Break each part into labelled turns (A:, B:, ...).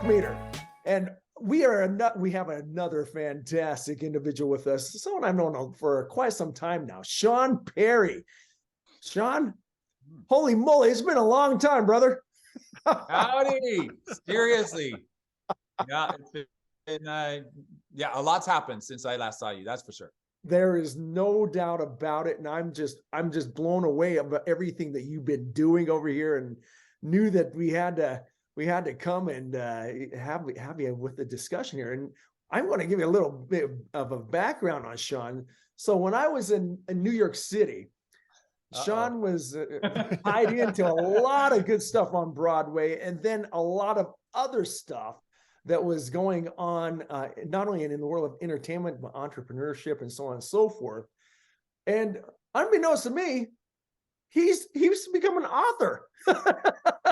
A: meter. And we have another fantastic individual with us, someone I've known for quite some time now, Shaun Parry. Shaun, holy moly, it's been a long time, brother.
B: Howdy, seriously. Yeah, it's been a lot's happened since I last saw you, that's for sure.
A: There is no doubt about it, and I'm just blown away about everything that you've been doing over here, and knew that we had to come and have you with the discussion here. And I want to give you a little bit of a background on Shaun. So when I was in New York City, Shaun was tied into a lot of good stuff on Broadway, and then a lot of other stuff that was going on, not only in the world of entertainment, but entrepreneurship and so on and so forth. And unbeknownst to me, he's become an author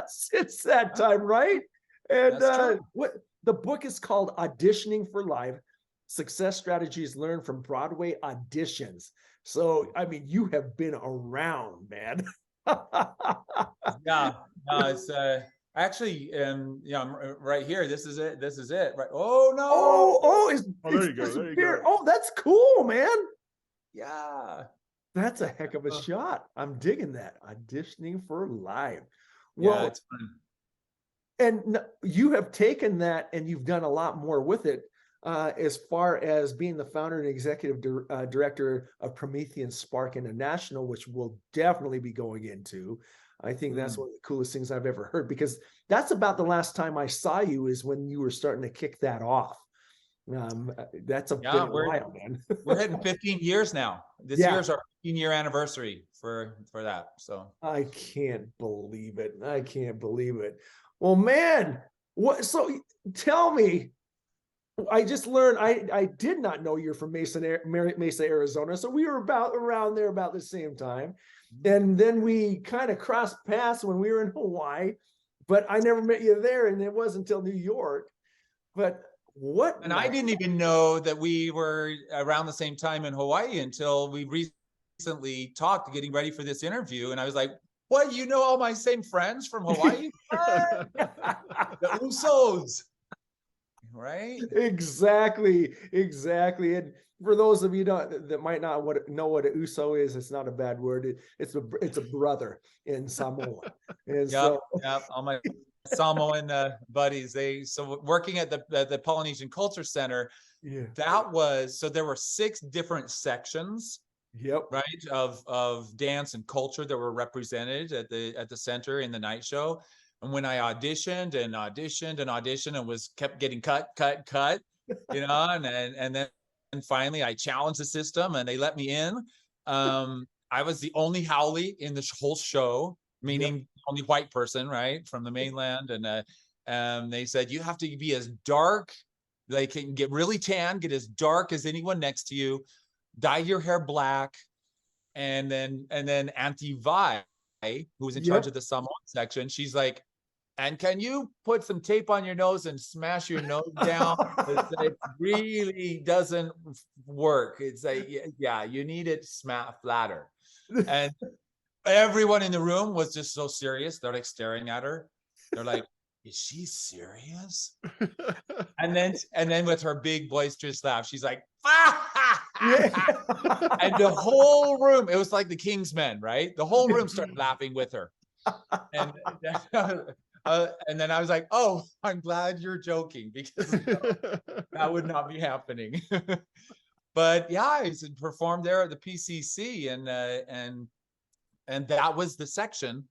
A: since that time, right? And what the book is called Auditioning For Life: Success Strategies Learned from Broadway Auditions. So, I mean, you have been around, man.
B: Yeah, no, it's actually, I'm right here. This is it. Right. Oh no.
A: There you go. There you go. Oh, that's cool, man.
B: Yeah.
A: That's a heck of a shot. I'm digging that. Auditioning For Life.
B: Well, yeah, it's fun.
A: And you have taken that and you've done a lot more with it, as far as being the founder and executive director of Promethean Spark International, which we'll definitely be going into. I think that's one of the coolest things I've ever heard, because that's about the last time I saw you, is when you were starting to kick that off. That's a while, man.
B: We're hitting 15 years now. This year's our 15-year anniversary for that. So
A: I can't believe it. I can't believe it. Well, man, so tell me, I just learned, I did not know you're from Mesa, Arizona. So we were around there about the same time. And then we kind of crossed paths when we were in Hawaii, but I never met you there. And it wasn't until New York. But what?
B: And I didn't even know that we were around the same time in Hawaii until we recently talked, getting ready for this interview. And I was like, what, you know all my same friends from Hawaii? The Usos. Right?
A: Exactly. And for those of you that might not know what an USO is, it's not a bad word. It's a brother in Samoa. And
B: all my Samoan buddies. So working at the Polynesian Culture Center.
A: Yeah.
B: There were 6 different sections.
A: Yep.
B: Right, of dance and culture that were represented at the center in the night show. And when I auditioned and kept getting cut, and then finally I challenged the system and they let me in. I was the only haole in the whole show, meaning only white person, right, from the mainland. And they said, you have to be as dark, they can get really tan, get as dark as anyone next to you, dye your hair black. And then Auntie Vi, who was in charge of the Samoan section, she's like, and can you put some tape on your nose and smash your nose down? It really doesn't work. It's like, yeah, you need it flatter. And everyone in the room was just so serious. They're like staring at her. They're like, is she serious? And then with her big boisterous laugh, she's like, and the whole room, it was like the King's Men, right? The whole room started laughing with her. And then I was like, oh, I'm glad you're joking, because that would not be happening. But yeah, I performed there at the PCC, and that was the section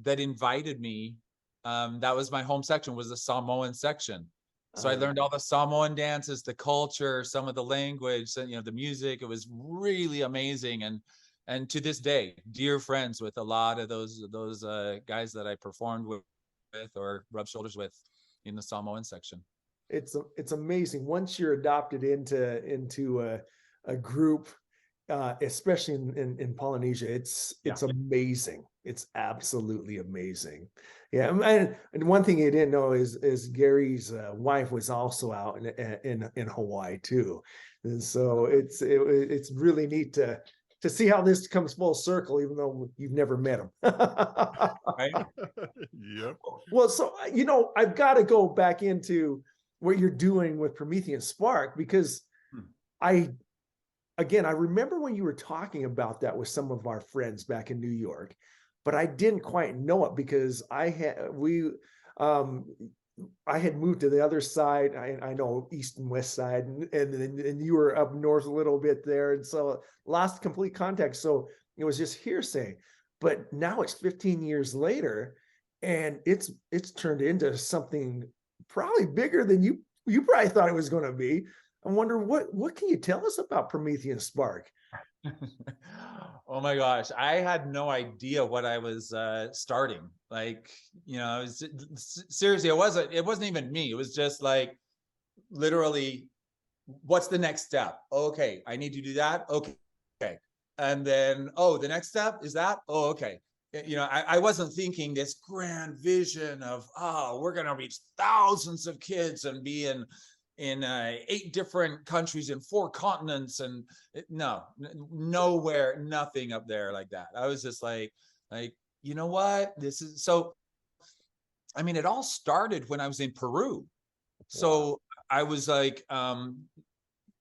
B: that invited me. That was my home section, was the Samoan section. So I learned all the Samoan dances, the culture, some of the language, the music. It was really amazing. And to this day, dear friends with a lot of those guys that I performed with or rubbed shoulders with in the Samoan section.
A: It's amazing once you're adopted into a group, especially in Polynesia. It's amazing. It's absolutely amazing. Yeah, and one thing you didn't know is Gary's wife was also out in Hawaii too, and so it's really neat to to see how this comes full circle, even though you've never met him.
B: Right.
C: Yep.
A: Well, so I've got to go back into what you're doing with Promethean Spark, because I remember when you were talking about that with some of our friends back in New York, but I didn't quite know it because I had moved to the other side. I know east and west side, and you were up north a little bit there, and so lost complete context. So it was just hearsay. But now it's 15 years later, and it's turned into something probably bigger than you probably thought it was going to be. I wonder what can you tell us about Promethean Spark?
B: Oh my gosh, I had no idea what I was starting. Like, I was seriously, it wasn't even me. It was just like literally, what's the next step? Okay, I need to do that. Okay. And then, the next step is that. Oh, okay. I wasn't thinking this grand vision of, we're going to reach thousands of kids and be in 8 different countries in 4 continents, and nowhere, nothing up there like that. I was just like, you know what? This is so. I mean, it all started when I was in Peru. So I was like,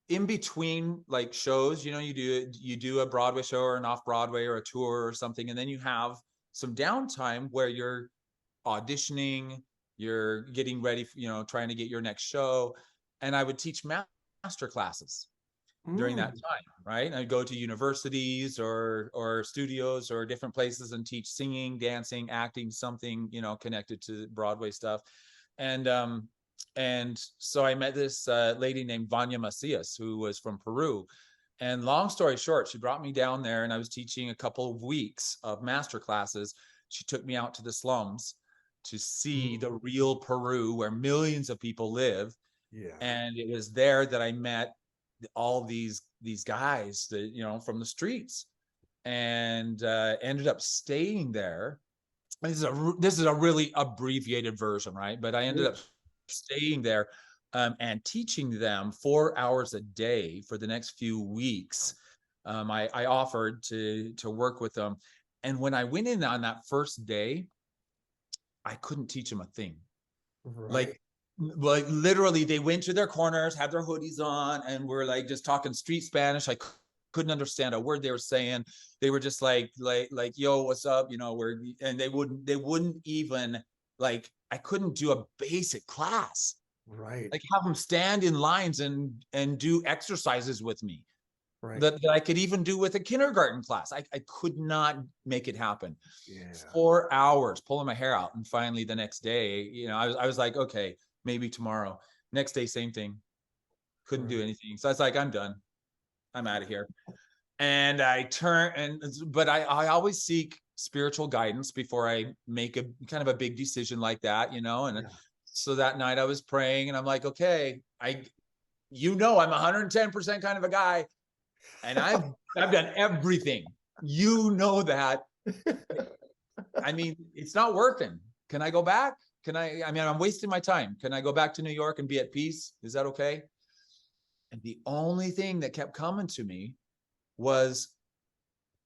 B: in between like shows, you do a Broadway show or an off-Broadway or a tour or something, and then you have some downtime where you're auditioning, you're getting ready, trying to get your next show. And I would teach master classes during that time, right? And I'd go to universities or studios or different places and teach singing, dancing, acting, something, connected to Broadway stuff. And so I met this lady named Vanya Macias, who was from Peru. And long story short, she brought me down there, and I was teaching a couple of weeks of master classes. She took me out to the slums to see the real Peru, where millions of people live.
A: Yeah.
B: And it was there that I met all these guys that, from the streets, and ended up staying there. This is a really abbreviated version, right? But I ended up staying there and teaching them 4 hours a day for the next few weeks. I offered to work with them. And when I went in on that first day, I couldn't teach them a thing.
A: Right.
B: Like literally, they went to their corners, had their hoodies on, and were like just talking street Spanish. I couldn't understand a word they were saying. They were just like, yo, what's up? And they wouldn't even like, I couldn't do a basic class.
A: Right.
B: Like have them stand in lines and do exercises with me.
A: Right.
B: That I could even do with a kindergarten class. I could not make it happen.
A: Yeah.
B: 4 hours pulling my hair out. And finally the next day, I was like, okay, maybe tomorrow. Next day, same thing. Couldn't do anything. So I was like, I'm done. I'm out of here. And but I always seek spiritual guidance before I make a kind of a big decision like that, and so that night I was praying, and I'm like, okay, I'm 110% kind of a guy. And I've done everything. That. I mean, it's not working. Can I go back? I'm wasting my time. Can I go back to New York and be at peace? Is that okay? And the only thing that kept coming to me was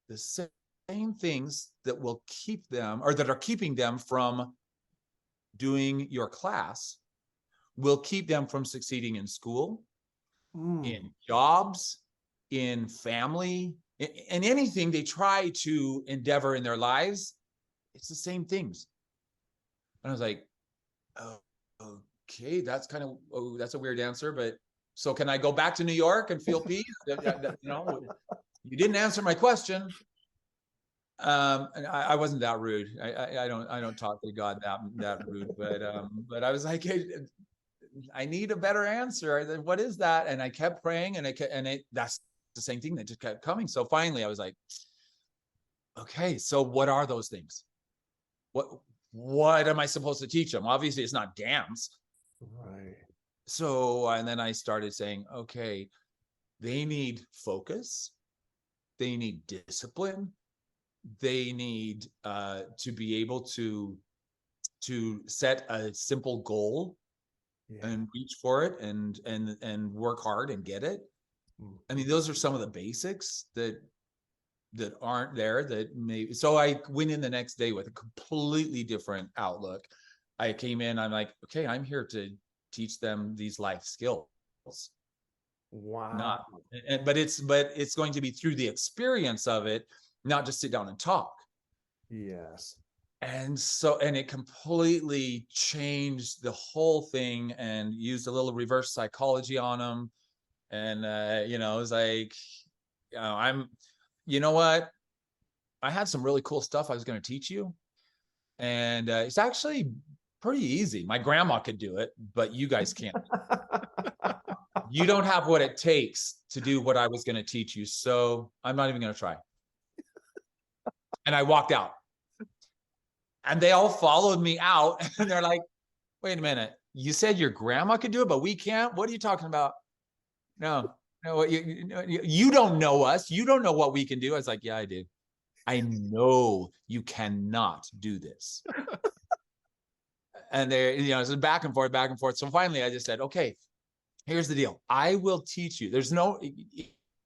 B: the same things that will keep them, or that are keeping them from doing your class, will keep them from succeeding in school, in jobs, in family, in anything they try to endeavor in their lives. It's the same things. And I was like, oh, okay, that's a weird answer, but so can I go back to New York and feel peace? You didn't answer my question. And I wasn't that rude. I don't talk to God that rude, but I was like, hey, I need a better answer. What is that? And I kept praying, and that's the same thing that just kept coming. So finally I was like, okay, so what are those things? What am I supposed to teach them? Obviously it's not dance.
A: Right.
B: So, and then I started saying, okay, they need focus. They need discipline. They need to be able to set a simple goal and reach for it and work hard and get it. I mean, those are some of the basics that that aren't there that maybe. So I went in the next day with a completely different outlook. I came in, I'm like, okay, I'm here to teach them these life skills.
A: Wow.
B: Not, but it's going to be through the experience of it, not just sit down and talk.
A: Yes.
B: And so, and it completely changed the whole thing, and used a little reverse psychology on them. And, you know, it was like, you know what? I had some really cool stuff I was going to teach you. And it's actually pretty easy. My grandma could do it, but you guys can't. You don't have what it takes to do what I was going to teach you. So I'm not even going to try. And I walked out. And they all followed me out. And they're like, wait a minute. You said your grandma could do it, but we can't? What are you talking about? No, you don't know us. You don't know what we can do. I was like, yeah, I do. I know you cannot do this. And they, you know, it's back and forth, back and forth. So finally I just said, okay, here's the deal. I will teach you. There's no,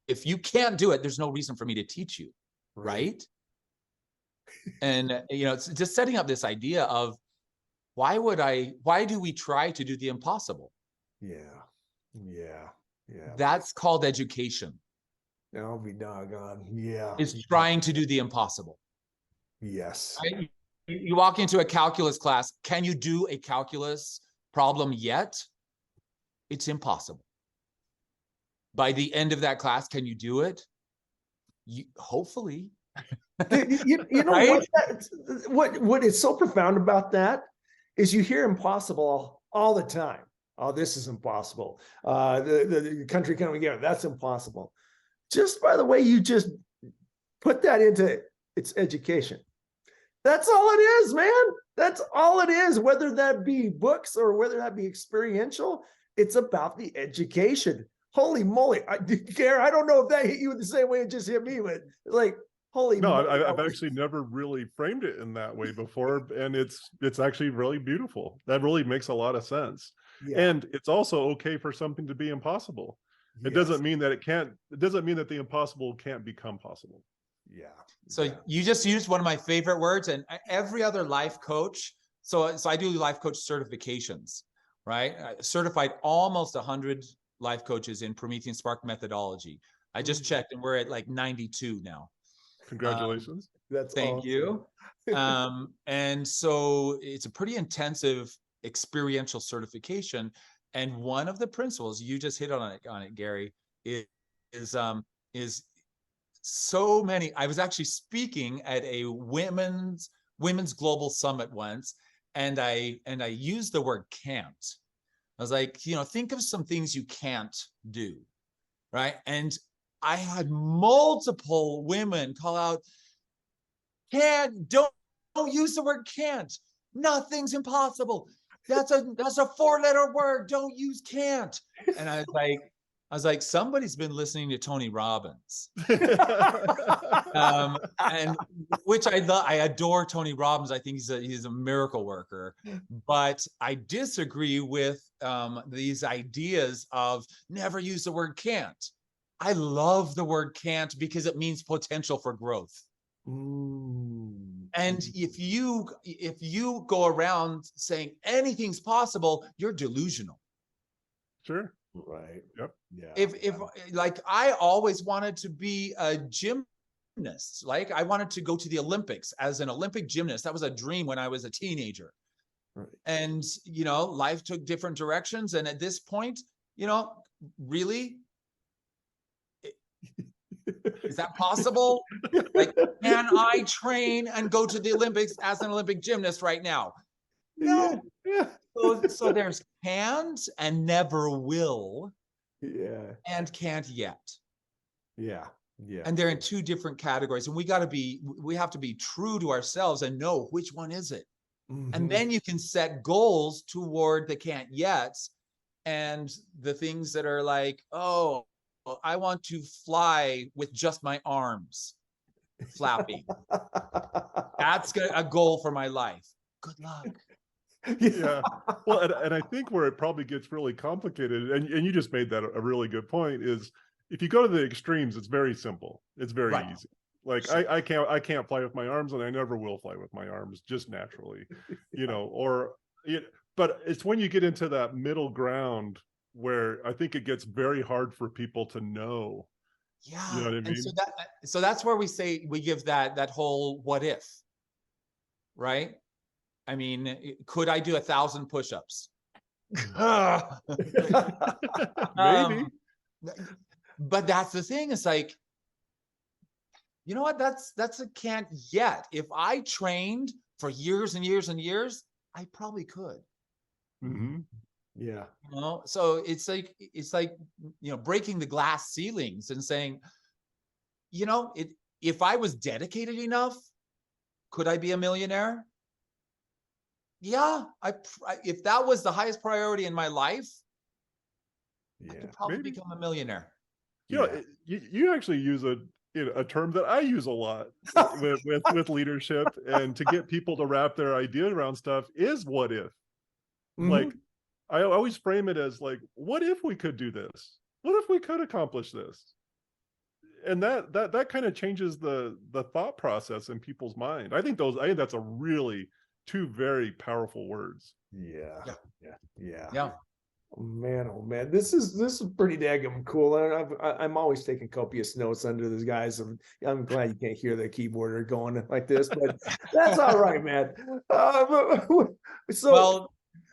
B: if you can't do it, there's no reason for me to teach you. Right. And, you know, it's just setting up this idea of why do we try to do the impossible? Yeah. That's called education.
A: I'll be doggone. Yeah.
B: It's trying to do the impossible.
A: Yes.
B: Right? You walk into a calculus class. Can you do a calculus problem yet? It's impossible. By the end of that class, can you do it? Hopefully.
A: You know, right? What is so profound about that is you hear impossible all the time. Oh, this is impossible. The country coming together, that's impossible. Just by the way, you just put that into its education. That's all it is, man. That's all it is, whether that be books or whether that be experiential. It's about the education. Holy moly. Gary, I don't know if that hit you in the same way it just hit me, but like, holy
C: no, I've actually never really framed it in that way before. And it's actually really beautiful. That really makes a lot of sense. Yeah. And it's also okay for something to be impossible. Yes. It doesn't mean that it doesn't mean that the impossible can't become possible.
A: Yeah.
B: So you just used one of my favorite words, and every other life coach. So I do life coach certifications, right? I certified almost 100 life coaches in Promethean Spark methodology. I just checked, and we're at like 92 now.
C: Congratulations.
A: That's
B: thank
A: awesome.
B: You. And so it's a pretty intensive experiential certification. And one of the principles you just hit on it, Gary, is so many. I was actually speaking at a women's global summit once, and I used the word can't. I was like, you know, think of some things you can't do, right? And I had multiple women call out, can't, don't use the word can't. Nothing's impossible. That's a 4-letter word. Don't use can't. And I was like, somebody's been listening to Tony Robbins. And which I adore Tony Robbins. I think he's a miracle worker, but I disagree with these ideas of never use the word can't. I love the word can't because it means potential for growth. And if you go around saying anything's possible, you're delusional.
C: Sure.
A: Right.
C: Yep.
B: Yeah. If like I always wanted to be a gymnast, like I wanted to go to the Olympics as an Olympic gymnast. That was a dream when I was a teenager. Right. And you know, life took different directions. And at this point, you know, really, is that possible? Like, can I train and go to the Olympics as an Olympic gymnast right now? No. Yeah. So there's can't and never will.
A: Yeah.
B: And can't yet.
A: Yeah. Yeah.
B: And they're in two different categories. And we have to be true to ourselves and know which one is it. And then you can set goals toward the can't yets and the things that are like, oh, I want to fly with just my arms flapping. That's a goal for my life. Good luck.
C: Yeah. Well, and I think where it probably gets really complicated, and you just made that a really good point, is if you go to the extremes, it's very simple. It's very easy. Like I can't fly with my arms, and I never will fly with my arms just naturally, you know, but it's when you get into that middle ground where I think it gets very hard for people to know.
B: Yeah.
C: You know what I
B: And
C: mean?
B: so that's where we say, we give that whole what if, right? I mean, could I do 1,000 push-ups?
C: Maybe.
B: But that's the thing. It's like, you know what? That's a can't yet. If I trained for years and years and years, I probably could.
C: Mm-hmm.
A: Yeah.
B: You know? So it's like, you know, breaking the glass ceilings and saying, you know, if I was dedicated enough, could I be a millionaire? Yeah, if that was the highest priority in my life, I
A: Yeah.
B: could probably
C: Maybe.
B: become a millionaire.
C: You know,
A: Yeah.
C: you actually use a term that I use a lot with leadership, and to get people to wrap their idea around stuff is what if. Like,
A: Mhm.
C: I always frame it as like, what if we could do this? What if we could accomplish this? And that kind of changes the thought process in people's mind. I think that's a really two very powerful words.
A: Yeah.
B: Yeah.
A: Yeah. Yeah.
B: Yeah.
A: Oh man, this is pretty daggum cool. And I'm always taking copious notes under these guys. I'm glad you can't hear the keyboarder going like this, but that's all right, man. So
B: Well,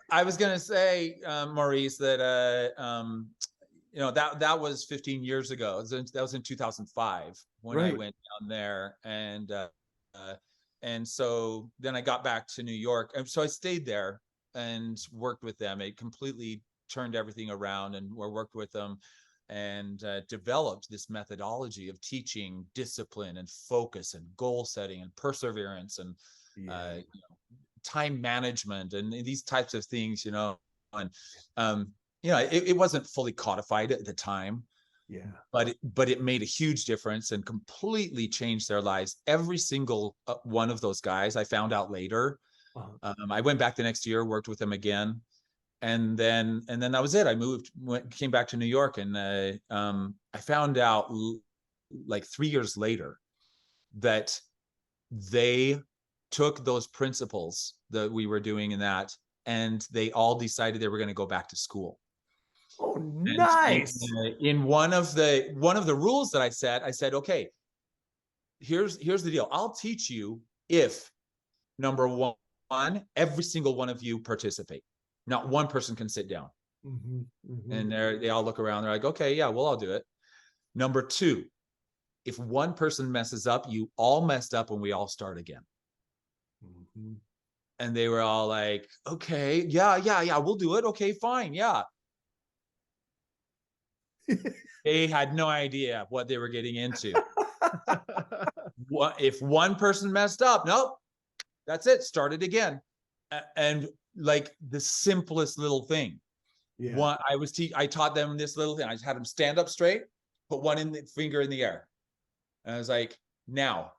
B: I was going to say, Maurice, that you know, that was 15 years ago. That was in 2005 when I
A: right.
B: went down there, and so then I got back to New York, and so I stayed there and worked with them. It completely turned everything around, and worked with them, and developed this methodology of teaching discipline and focus and goal setting and perseverance and
A: Yeah.
B: you know, time management and these types of things, you know. And you know, it wasn't fully codified at the time,
A: Yeah.
B: but it made a huge difference and completely changed their lives. Every single one of those guys, I found out later. I went back the next year, worked with them again, and then that was it. I came back to New York, and I found out like 3 years later that they took those principles that we were doing in that, and they all decided they were going to go back to school.
A: Oh,
B: And
A: nice.
B: in one of the rules that I said, okay, here's the deal. I'll teach you if, number one, every single one of you participate. Not one person can sit down.
A: Mhm, mhm.
B: And they all look around. They're like, okay, yeah, well, I'll do it. Number two, if one person messes up, you all messed up and we all start again.
A: Mhm.
B: And they were all like, okay, yeah, we'll do it. Okay, fine, yeah. They had no idea what they were getting into. If one person messed up, nope, that's it, start it again. And like the simplest little thing.
A: Yeah.
B: I taught them this little thing. I just had them stand up straight, put finger in the air. And I was like, now,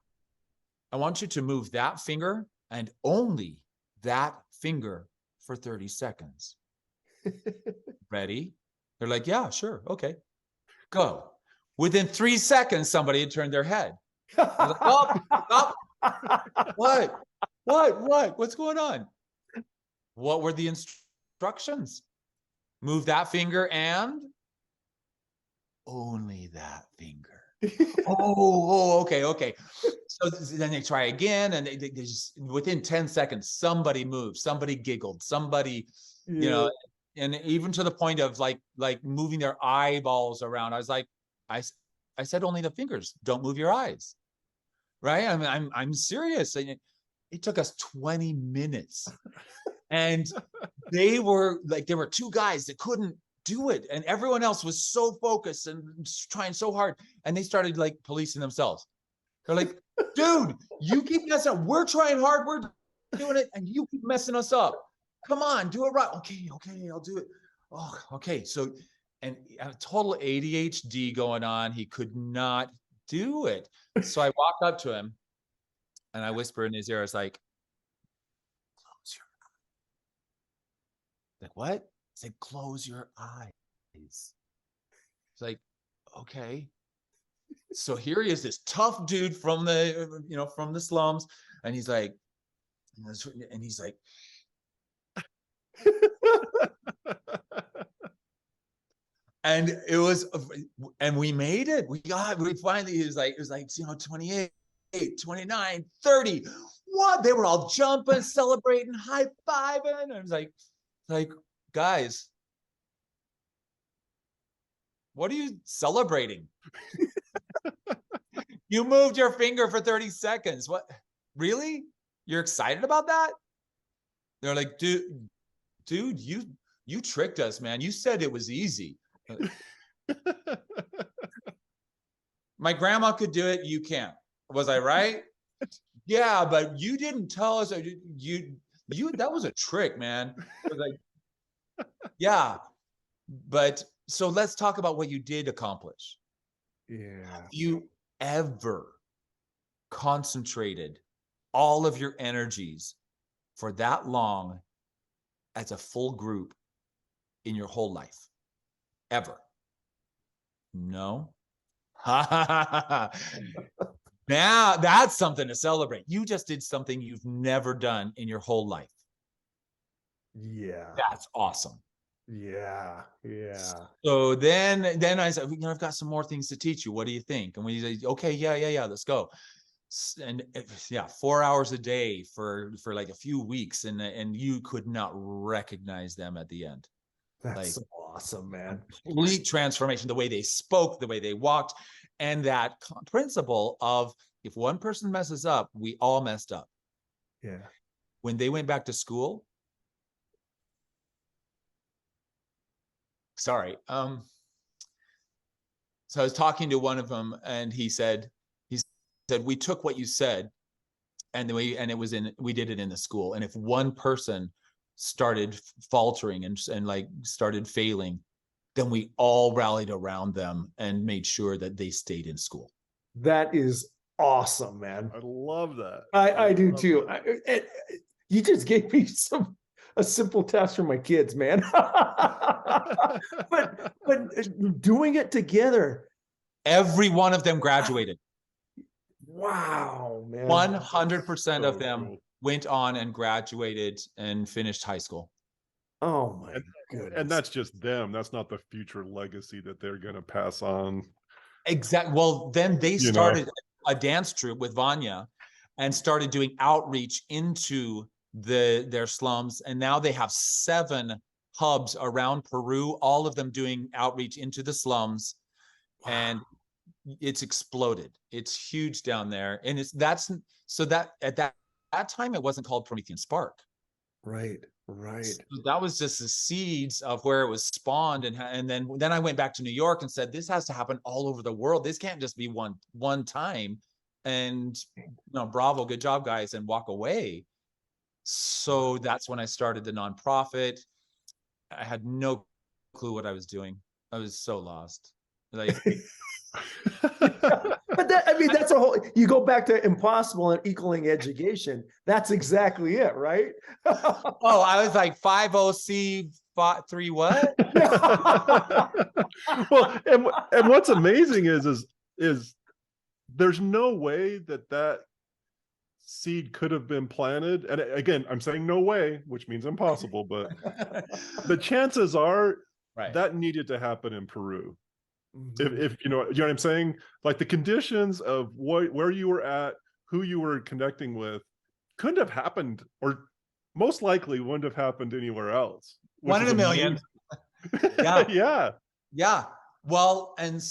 B: I want you to move that finger and only that finger for 30 seconds. Ready? They're like, yeah, sure. Okay. Go. Within 3 seconds, somebody had turned their head. I was like, oh, what? What's going on? What were the instructions? Move that finger and only that finger. Okay. So then they try again, and they just, within 10 seconds, somebody moved, somebody giggled, somebody, you know, and even to the point of like moving their eyeballs around. I was like, I said only the fingers, don't move your eyes, right? I mean, I'm serious. And it took us 20 minutes, and there were two guys that couldn't do it, and everyone else was so focused and trying so hard, and they started like policing themselves. They're like, dude, you keep messing up. We're trying hard. We're doing it, and you keep messing us up. Come on, do it right. Okay, I'll do it. Oh, okay. So, and a total ADHD going on. He could not do it. So I walked up to him and I whispered in his ear, I was like, close your eyes. Like, what? I said, close your eyes. It's like, okay. So here he is, this tough dude from the, from the slums. And he's like, and it was, and we made it. We finally, it was like, 28, 29, 30. What? They were all jumping, celebrating, high-fiving. And I was like, guys, what are you celebrating? You moved your finger for 30 seconds. What? Really? You're excited about that? They're like, dude, you tricked us, man. You said it was easy. My grandma could do it. You can't. Was I right? Yeah, but you didn't tell us. That was a trick, man. I was like, yeah, but so let's talk about what you did accomplish.
A: Yeah.
B: Have you ever concentrated all of your energies for that long as a full group in your whole life? Ever? No. Now that's something to celebrate. You just did something you've never done in your whole life.
A: Yeah.
B: That's awesome.
A: Yeah. Yeah.
B: So then I said, I've got some more things to teach you. What do you think? And we say, okay, yeah, let's go. And 4 hours a day for like a few weeks, and you could not recognize them at the end.
A: That's so awesome, man.
B: Complete transformation, the way they spoke, the way they walked, and that principle of if one person messes up, we all messed up.
A: Yeah.
B: When they went back to school, so I was talking to one of them, and he said, we took what you said, and we did it in the school. And if one person started faltering and like started failing, then we all rallied around them and made sure that they stayed in school.
A: That is awesome, man.
C: I love that.
A: I do too. You just gave me a simple task for my kids, man. but doing it together.
B: Every one of them graduated.
A: Wow, man.
B: 100% of them went on and graduated and finished high school.
A: Oh my goodness.
C: And that's just them. That's not the future legacy that they're going to pass on.
B: Exactly. Well, then they started a dance troupe with Vanya and started doing outreach into their slums. And now they have 7 hubs around Peru, all of them doing outreach into the slums. Wow. And it's exploded. It's huge down there. And at that time, it wasn't called Promethean Spark.
A: Right.
B: So that was just the seeds of where it was spawned. And then I went back to New York and said, this has to happen all over the world. This can't just be one time. And bravo, good job, guys, and walk away. So that's when I started the nonprofit. I had no clue what I was doing. I was so lost. Like,
A: but that's a whole, you go back to impossible and equaling education. That's exactly it, right?
C: Oh,
B: I was like 50C3 what?
C: Well, and what's amazing is there's no way that seed could have been planted. And again, I'm saying no way, which means impossible, but the chances are that needed to happen in Peru. If you know what I'm saying, like the conditions of where you were at, who you were connecting with, couldn't have happened, or most likely wouldn't have happened anywhere else.
B: 1 in a million. Yeah. Well, and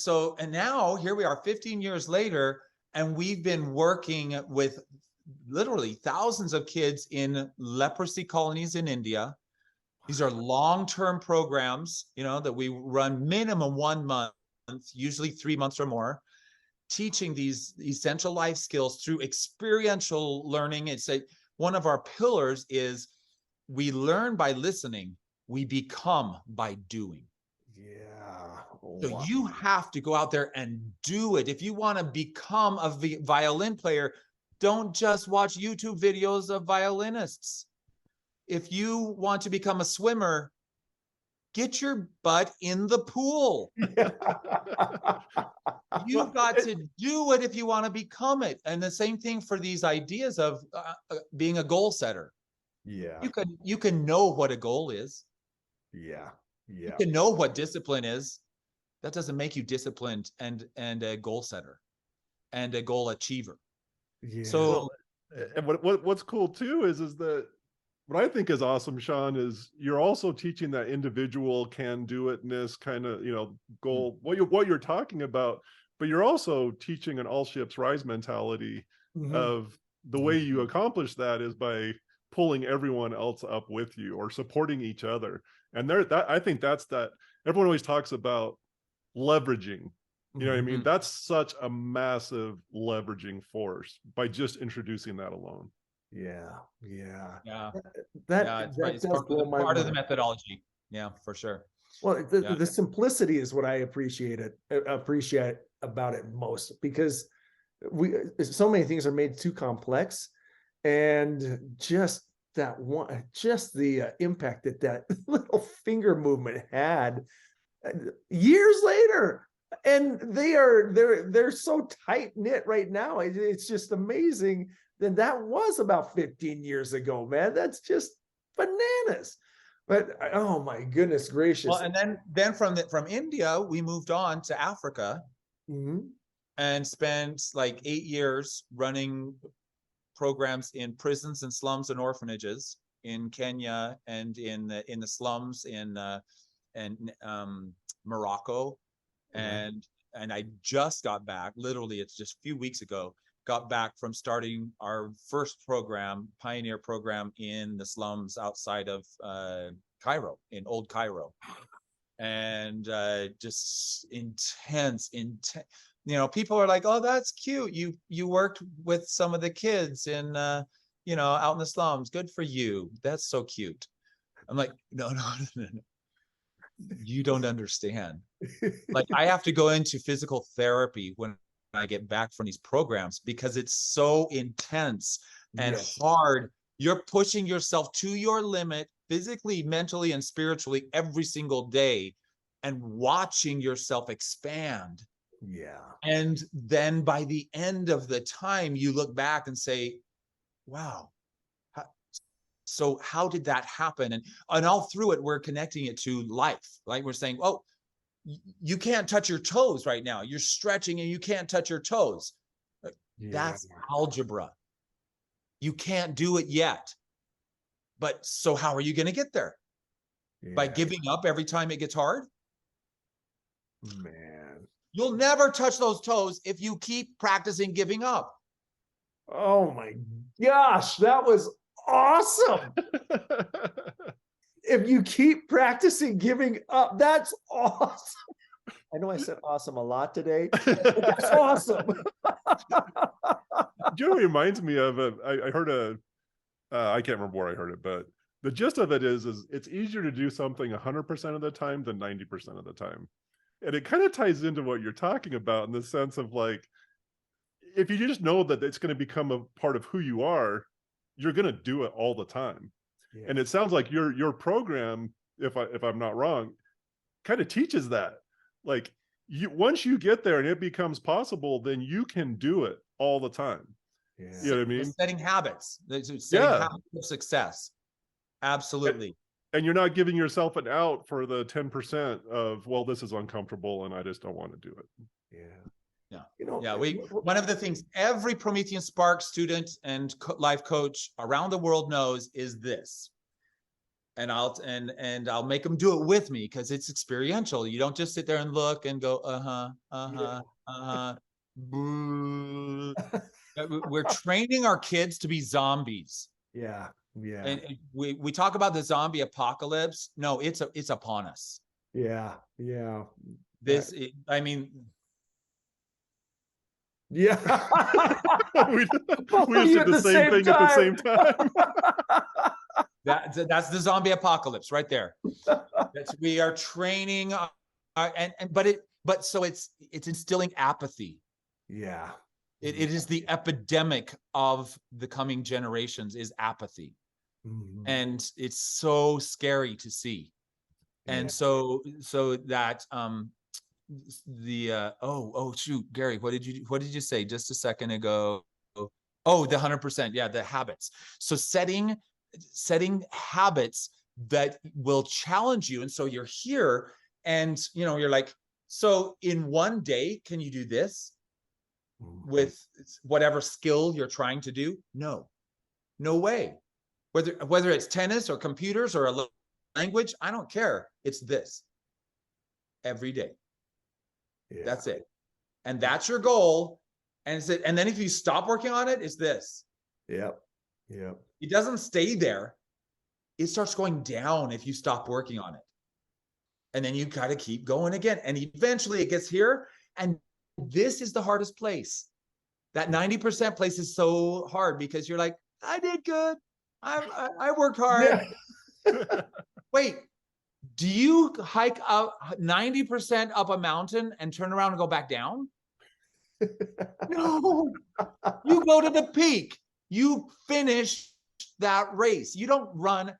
B: now here we are 15 years later, and we've been working with literally thousands of kids in leprosy colonies in India. These are long-term programs, that we run minimum 1 month, usually 3 months or more, teaching these essential life skills through experiential learning. It's one of our pillars is we learn by listening, we become by doing.
A: Yeah.
B: So you have to go out there and do it. If you want to become a violin player, don't just watch YouTube videos of violinists. If you want to become a swimmer, get your butt in the pool. You've got to do it if you want to become it. And the same thing for these ideas of being a goal setter.
A: Yeah.
B: You can know what a goal is.
A: Yeah.
B: You
A: Yeah.
B: can know what discipline is. That doesn't make you disciplined and a goal setter and a goal achiever.
A: Yeah.
B: So,
C: and what's cool too is that what I think is awesome, Shaun, is you're also teaching that individual can-do-itness kind of, goal, what you're talking about, but you're also teaching an all ships rise mentality of the way you accomplish that is by pulling everyone else up with you or supporting each other. And I think that's that everyone always talks about leveraging. You know what I mean? That's such a massive leveraging force by just introducing that alone.
A: Yeah. Yeah.
B: yeah.
A: That
B: It's
A: does blow my
B: part of the
A: mind.
B: methodology. Yeah, for sure.
A: Well, the simplicity is what I appreciate about it most, because so many things are made too complex, and just the impact that little finger movement had years later, and they're so tight knit right now. It's just amazing. Then that was about 15 years ago, man. That's just bananas. But oh my goodness gracious.
B: Well, and then from India, we moved on to Africa and spent like 8 years running programs in prisons and slums and orphanages in Kenya and in the slums in Morocco. And I just got back, literally, it's just a few weeks ago, got back from starting our first program, pioneer program in the slums outside of Cairo, in old Cairo. And just intense. People are like, oh, that's cute. You worked with some of the kids in, out in the slums. Good for you. That's so cute. I'm like, no. You don't understand. Like, I have to go into physical therapy when I get back from these programs because it's so intense and hard. You're pushing yourself to your limit physically, mentally, and spiritually every single day and watching yourself expand.
A: Yeah.
B: And then by the end of the time, you look back and say, wow, so how did that happen? And all through it, we're connecting it to life. Like we're saying, oh, you can't touch your toes right now. You're stretching and you can't touch your toes. That's algebra. You can't do it yet. But so how are you going to get there? By giving up every time it gets hard?
A: Man.
B: You'll never touch those toes if you keep practicing giving up.
A: Oh my gosh, that was awesome. If you keep practicing giving up, that's awesome. I know I said awesome a lot today. That's awesome.
C: You know what it reminds me of? I heard I can't remember where I heard it, but the gist of it is it's easier to do something 100% of the time than 90% of the time. And it kind of ties into what you're talking about in the sense of like, if you just know that it's going to become a part of who you are, you're going to do it all the time. Yeah. And it sounds like your program, if I'm not wrong, kind of teaches that. Like, once you get there and it becomes possible, then you can do it all the time. Yeah. You know what I mean?
B: Setting habits, habits of success. Absolutely.
C: And you're not giving yourself an out for the 10% of, well, this is uncomfortable and I just don't want to do it.
B: Yeah. One of the things every Promethean Spark student and life coach around the world knows is this. And I'll make them do it with me because it's experiential. You don't just sit there and look and go, We're training our kids to be zombies.
A: Yeah.
B: And we talk about the zombie apocalypse. No, it's upon us.
A: Yeah.
B: Yeah.
A: We
C: just did the same thing at the same time.
B: That's the zombie apocalypse right there. We are training, so it's instilling apathy.
A: Yeah.
B: It is the epidemic of the coming generations is apathy. And it's so scary to see. And so that shoot, Gary, what did you say just a second ago? Oh, the 100%. Yeah, the habits. So setting habits that will challenge you. And so you're here and, you know, you're like, so in one day, can you do this with whatever skill you're trying to do? No way. Whether it's tennis or computers or a language, I don't care. It's this every day. Yeah. That's it. And that's your goal. And then if you stop working on it, it's this. Yep. It doesn't stay there. It starts going down if you stop working on it. And then you got to keep going again. And eventually it gets here. And this is the hardest place. That 90% place is so hard because you're like, I did good. I worked hard. Yeah. Wait, do you hike up 90% up a mountain and turn around and go back down? No, you go to the peak. You finish that race. You don't run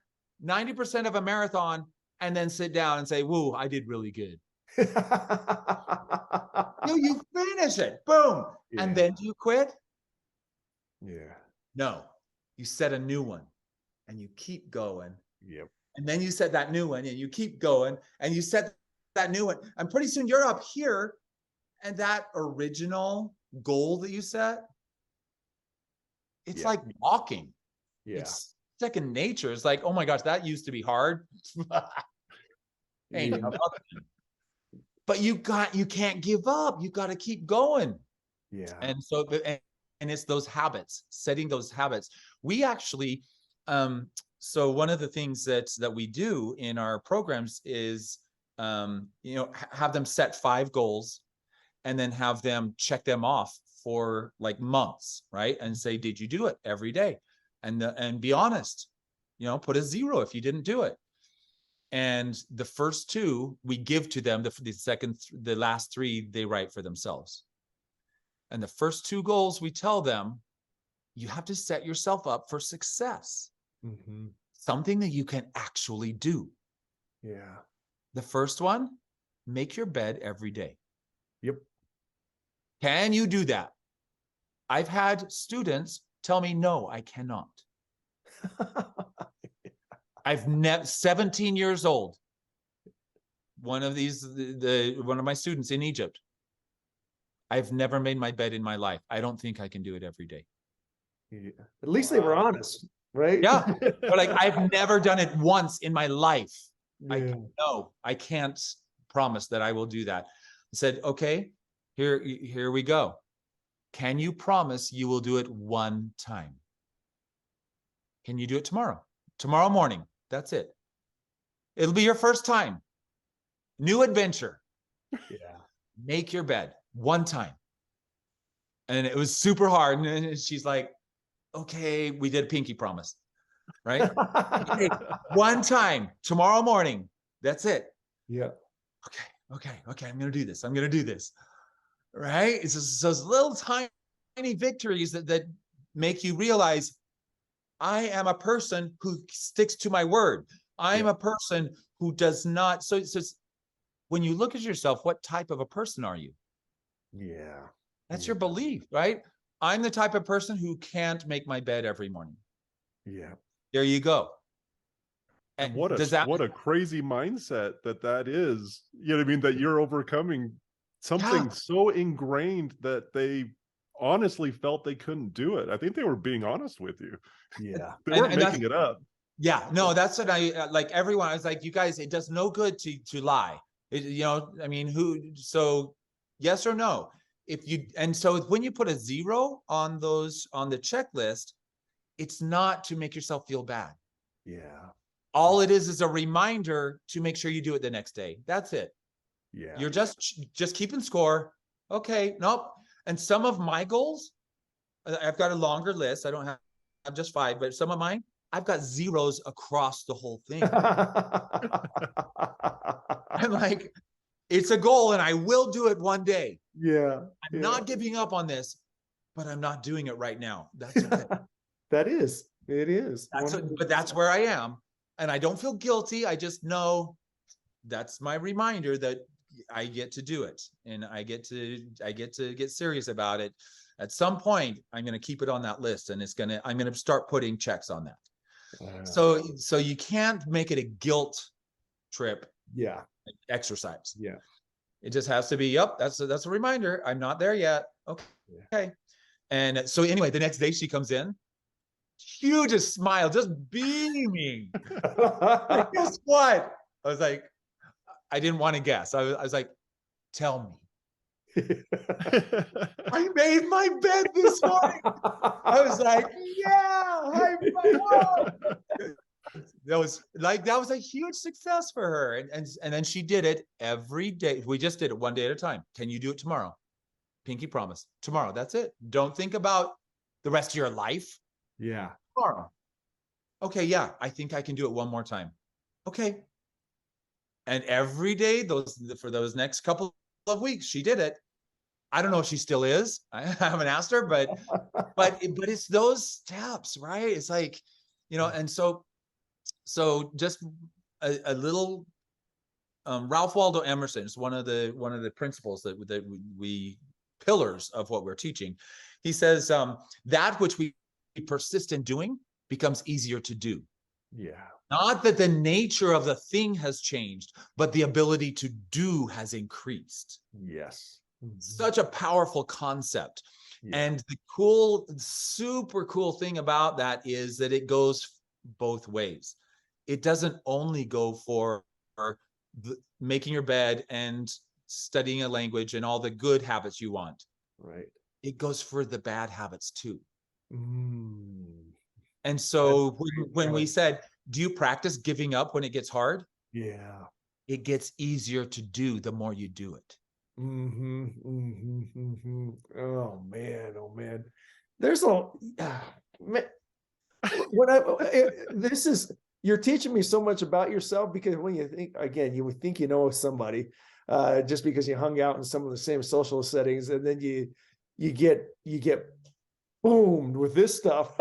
B: 90% of a marathon and then sit down and say, woo, I did really good. No, you finish it. Boom. Yeah. And then do you quit? Yeah. No, you set a new one and you keep going. Yep. And then you set that new one and you keep going and you set that new one. And pretty soon you're up here and that original goal that you set, it's like walking. Yeah. It's second nature. It's like, oh my gosh, that used to be hard. Ain't nothing. But you can't give up. You got to keep going. Yeah. And so, and it's those habits, setting those habits. We actually, so one of the things that we do in our programs is, you know, have them set 5 goals and then have them check them off for like months, right? And say, did you do it every day? And be honest, you know, put a 0 if you didn't do it. And the first 2 we give to them. The last 3 they write for themselves. And the first 2 goals we tell them, you have to set yourself up for success. Mm-hmm. Something that you can actually do. Yeah. The first one, make your bed every day. Yep. Can you do that? I've had students tell me, no, I cannot. I've 17 years old. One of my students in Egypt. I've never made my bed in my life. I don't think I can do it every day.
A: Yeah. At least they were honest, right?
B: Yeah. But like, I've never done it once in my life. Yeah. I can't promise that I will do that. I said, okay, here we go. Can you promise you will do it one time? Can you do it tomorrow? Tomorrow morning. That's it. It'll be your first time. New adventure. Yeah. Make your bed one time. And it was super hard. And she's like, okay, we did a pinky promise, right? Okay, one time, tomorrow morning. That's it. Yeah. Okay. I'm going to do this. Right? It's just those little tiny victories that make you realize I am a person who sticks to my word. I am a person who does not. So when you look at yourself, what type of a person are you? Yeah. That's your belief, right? I'm the type of person who can't make my bed every morning. Yeah. There you go.
C: And what a crazy mindset that is. You know what I mean? That you're overcoming something so ingrained that they honestly felt they couldn't do it. I think they were being honest with you. Yeah. They weren't making it up.
B: Yeah, no, that's what I like. Everyone, I was like, you guys, it does no good to lie. You know, I mean, so yes or no? So when you put a 0 on the checklist, it's not to make yourself feel bad. Yeah. All it is a reminder to make sure you do it the next day. That's it. Yeah. You're just keeping score. Okay, nope. And some of my goals, I've got a longer list. I don't have just 5, but some of mine, I've got 0s across the whole thing. I'm like, it's a goal and I will do it one day. Yeah. I'm not giving up on this, but I'm not doing it right now. That's okay.
A: It is.
B: But that's where I am. And I don't feel guilty. I just know that's my reminder that I get to do it, and I get to get serious about it. At some point, I'm going to keep it on that list, and I'm going to start putting checks on that. So you can't make it a guilt trip.
A: Yeah.
B: Exercise.
A: Yeah.
B: It just has to be, yep, that's a reminder. I'm not there yet. Okay.
A: Yeah.
B: And so anyway, the next day she comes in, hugest smile, just beaming. Like, guess what? I was like, I didn't want to guess. I was like, tell me. I made my bed this morning. I was like, yeah, that was a huge success for her. And then she did it every day. We just did it one day at a time. Can you do it tomorrow? Pinky promise. Tomorrow. That's it. Don't think about the rest of your life.
A: Yeah.
B: Tomorrow. Okay, yeah, I think I can do it one more time. Okay. And every day, for those next couple of weeks, she did it. I don't know if she still is. I haven't asked her, but it's those steps, right? It's like, and so just a little, Ralph Waldo Emerson is one of the principles that we pillars of what we're teaching. He says, that which we persist in doing becomes easier to do.
A: Yeah.
B: Not that the nature of the thing has changed, but the ability to do has increased.
A: Yes.
B: Such a powerful concept.
A: Yeah.
B: And the super cool thing about that is that it goes both ways. It doesn't only go for making your bed and studying a language and all the good habits you want.
A: Right.
B: It goes for the bad habits too. And
A: That's
B: so when we said, do you practice giving up when it gets hard?
A: Yeah.
B: It gets easier to do the more you do it.
A: Oh man. There's man, you're teaching me so much about yourself, because when you think, again, you would think you know somebody just because you hung out in some of the same social settings, and then you get boomed with this stuff.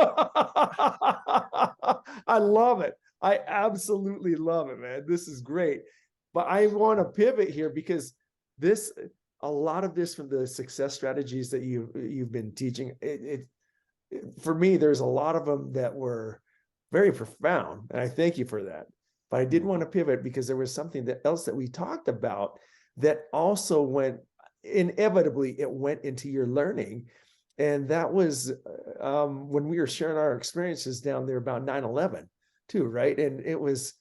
A: I love it. I absolutely love it, man. This is great. But I want to pivot here, because a lot of this from the success strategies that you've been teaching, for me, there's a lot of them that were very profound, and I thank you for that. But I did want to pivot, because there was something else that we talked about that also inevitably went into your learning. And that was when we were sharing our experiences down there about 9/11 too, right? And it was,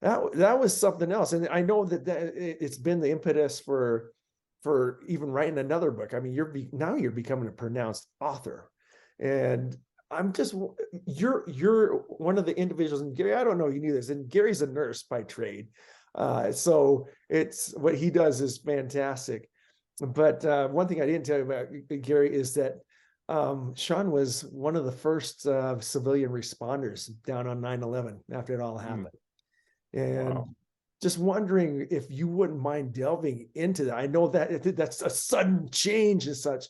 A: that was something else. And I know that it's been the impetus for even writing another book. I mean, you're becoming a pronounced author, and you're one of the individuals. And Gary, I don't know if you knew this, and Gary's a nurse by trade, so it's what he does is fantastic. But one thing I didn't tell you about Gary is that Shaun was one of the first civilian responders down on 9/11 after it all happened. And just wondering if you wouldn't mind delving into that. I know that that's a sudden change and such,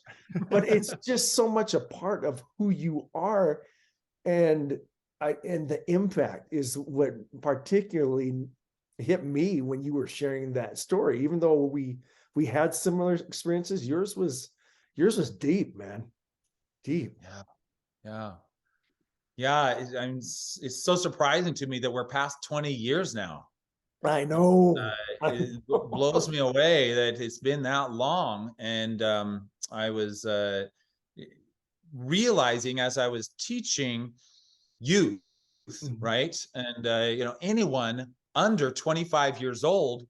A: but it's just so much a part of who you are. And the impact is what particularly hit me when you were sharing that story. Even though we had similar experiences, yours was deep, man. Deep.
B: Yeah. It's so surprising to me that we're past 20 years now.
A: I know.
B: It blows me away that it's been that long. And I was realizing as I was teaching youth, right? And anyone under 25 years old,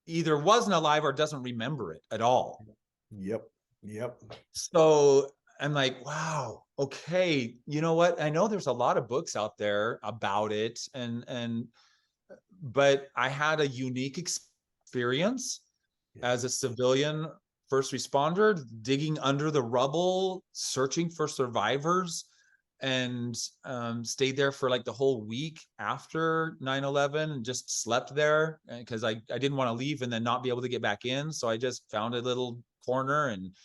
B: either wasn't alive or doesn't remember it at all.
A: Yep.
B: So I'm like, wow, okay, you know what? I know there's a lot of books out there about it, but I had a unique experience as a civilian first responder, digging under the rubble, searching for survivors, and stayed there for like the whole week after 9/11 and just slept there because I didn't want to leave and then not be able to get back in. So I just found a little corner and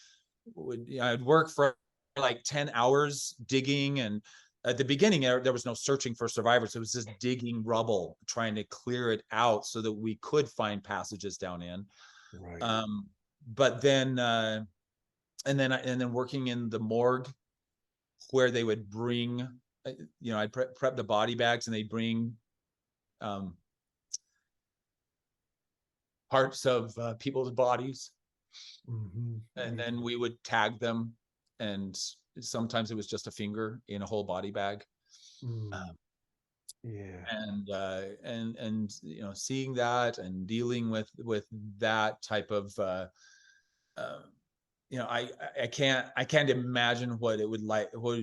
B: I'd work for like 10 hours digging and at the beginning, there was no searching for survivors. It was just digging rubble, trying to clear it out so that we could find passages down in.
A: Right.
B: But then, and then working in the morgue, where they would bring, I'd prep the body bags, and they bring parts of people's bodies, and then we would tag them, and sometimes it was just a finger in a whole body bag. And seeing that and dealing with that type of I can't imagine what it would like, what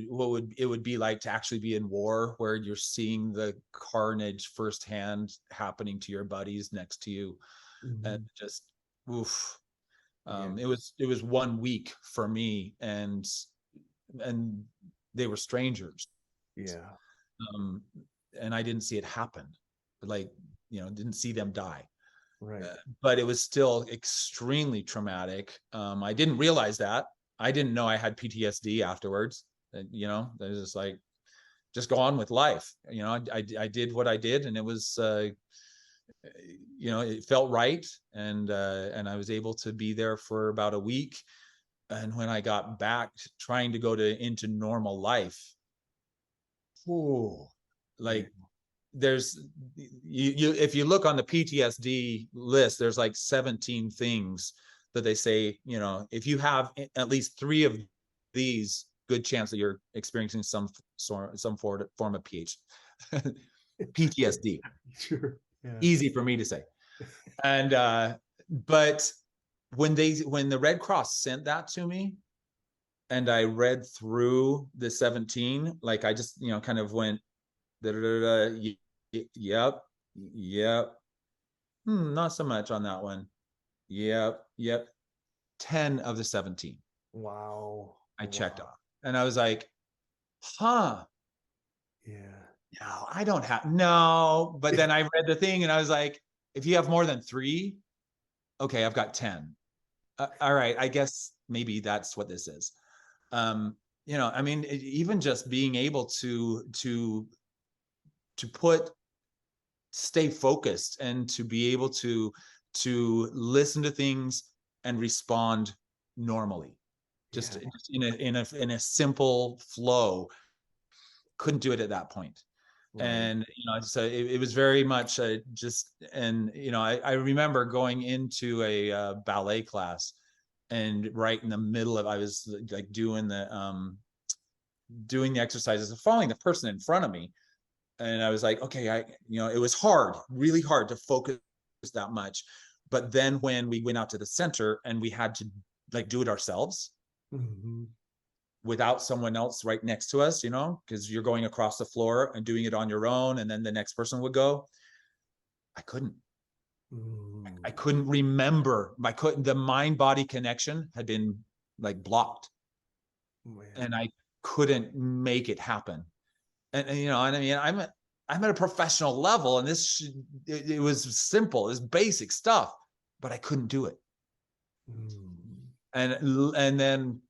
B: it would be like to actually be in war, where you're seeing the carnage firsthand happening to your buddies next to you. And just oof. It was 1 week for me, and they were strangers. And I didn't see it happen, like, didn't see them die. Right. But it was still extremely traumatic. I didn't realize that. I didn't know I had PTSD afterwards. I was just like, just go on with life. I did what I did, and it was, it felt right. And I was able to be there for about a week. And when I got back, trying to go into normal life, there's if you look on the PTSD list, there's like 17 things that they say, if you have at least 3 of these, good chance that you're experiencing some form of PTSD.
A: Sure. Yeah.
B: Easy for me to say. And but when the Red Cross sent that to me, and I read through the 17, like, I just kind of went, yep. Not so much on that one. Yep. 10 of the 17.
A: Wow.
B: I checked off, and I was like, huh.
A: Yeah.
B: No, I don't have, no. But then I read the thing, and I was like, if you have more than 3, okay, I've got 10. All right, I guess maybe that's what this is. Even just being able to stay focused, and to be able to listen to things and respond normally, just in a simple flow. Couldn't do it at that point. Right. And so it was very much I remember going into a ballet class, and right in the middle of, I was like doing the exercises and following the person in front of me. And I was like, okay, it was hard, really hard to focus that much. But then when we went out to the center, and we had to do it ourselves, without someone else right next to us, because you're going across the floor and doing it on your own, and then the next person would go. I couldn't. I couldn't remember. The mind-body connection had been blocked. And I couldn't make it happen. And I'm at a professional level, and it was simple, it was basic stuff, but I couldn't do it. And then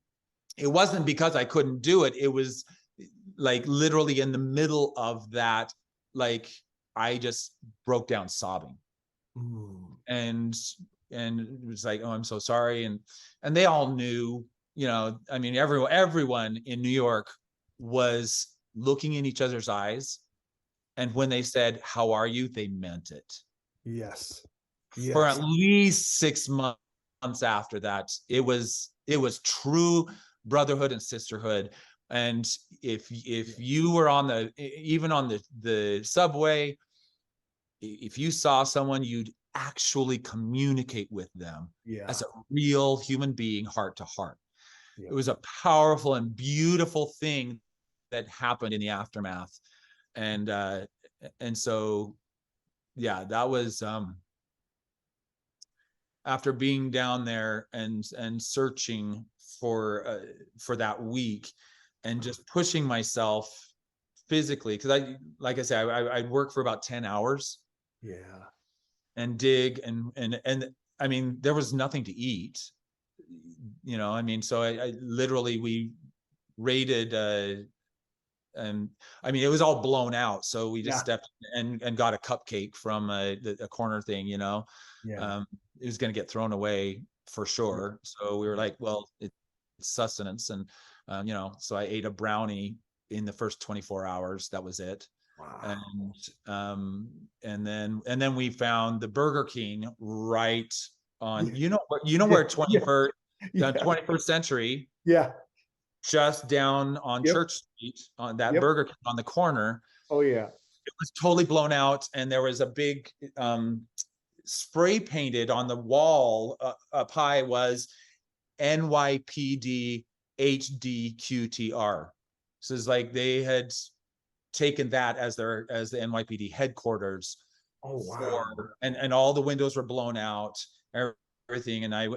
B: it wasn't because I couldn't do it. It was literally in the middle of that, I just broke down sobbing. And it was like, oh, I'm so sorry. And they all knew, everyone in New York was looking in each other's eyes. And when they said, how are you? They meant it.
A: Yes.
B: For at least 6 months after that, it was true brotherhood and sisterhood. And if you were even on the subway, if you saw someone, you'd actually communicate with them as a real human being, heart to heart. It was a powerful and beautiful thing that happened in the aftermath. And so, that was, after being down there and searching for that week, and just pushing myself physically, because I'd work for about 10 hours. And dig, and there was nothing to eat, so I literally, we raided I mean, it was all blown out. So we just
A: Yeah.
B: stepped and got a cupcake from a corner thing, you know.
A: Yeah.
B: It was going to get thrown away for sure. So we were like, well, it's sustenance. And, you know, so I ate a brownie in the first 24 hours. That was it.
A: Wow.
B: And then we found the Burger King right on,
A: Yeah.
B: you know where 21st,
A: Yeah.
B: 21st century,
A: Yeah.
B: just down on
A: Yep.
B: Church Street on that
A: Yep.
B: Burger King on the corner.
A: Oh yeah.
B: It was totally blown out, and there was a big spray painted on the wall up high was NYPD HDQTR. So it's like they had taken that as the NYPD headquarters.
A: Oh wow.
B: And all the windows were blown out, everything. And I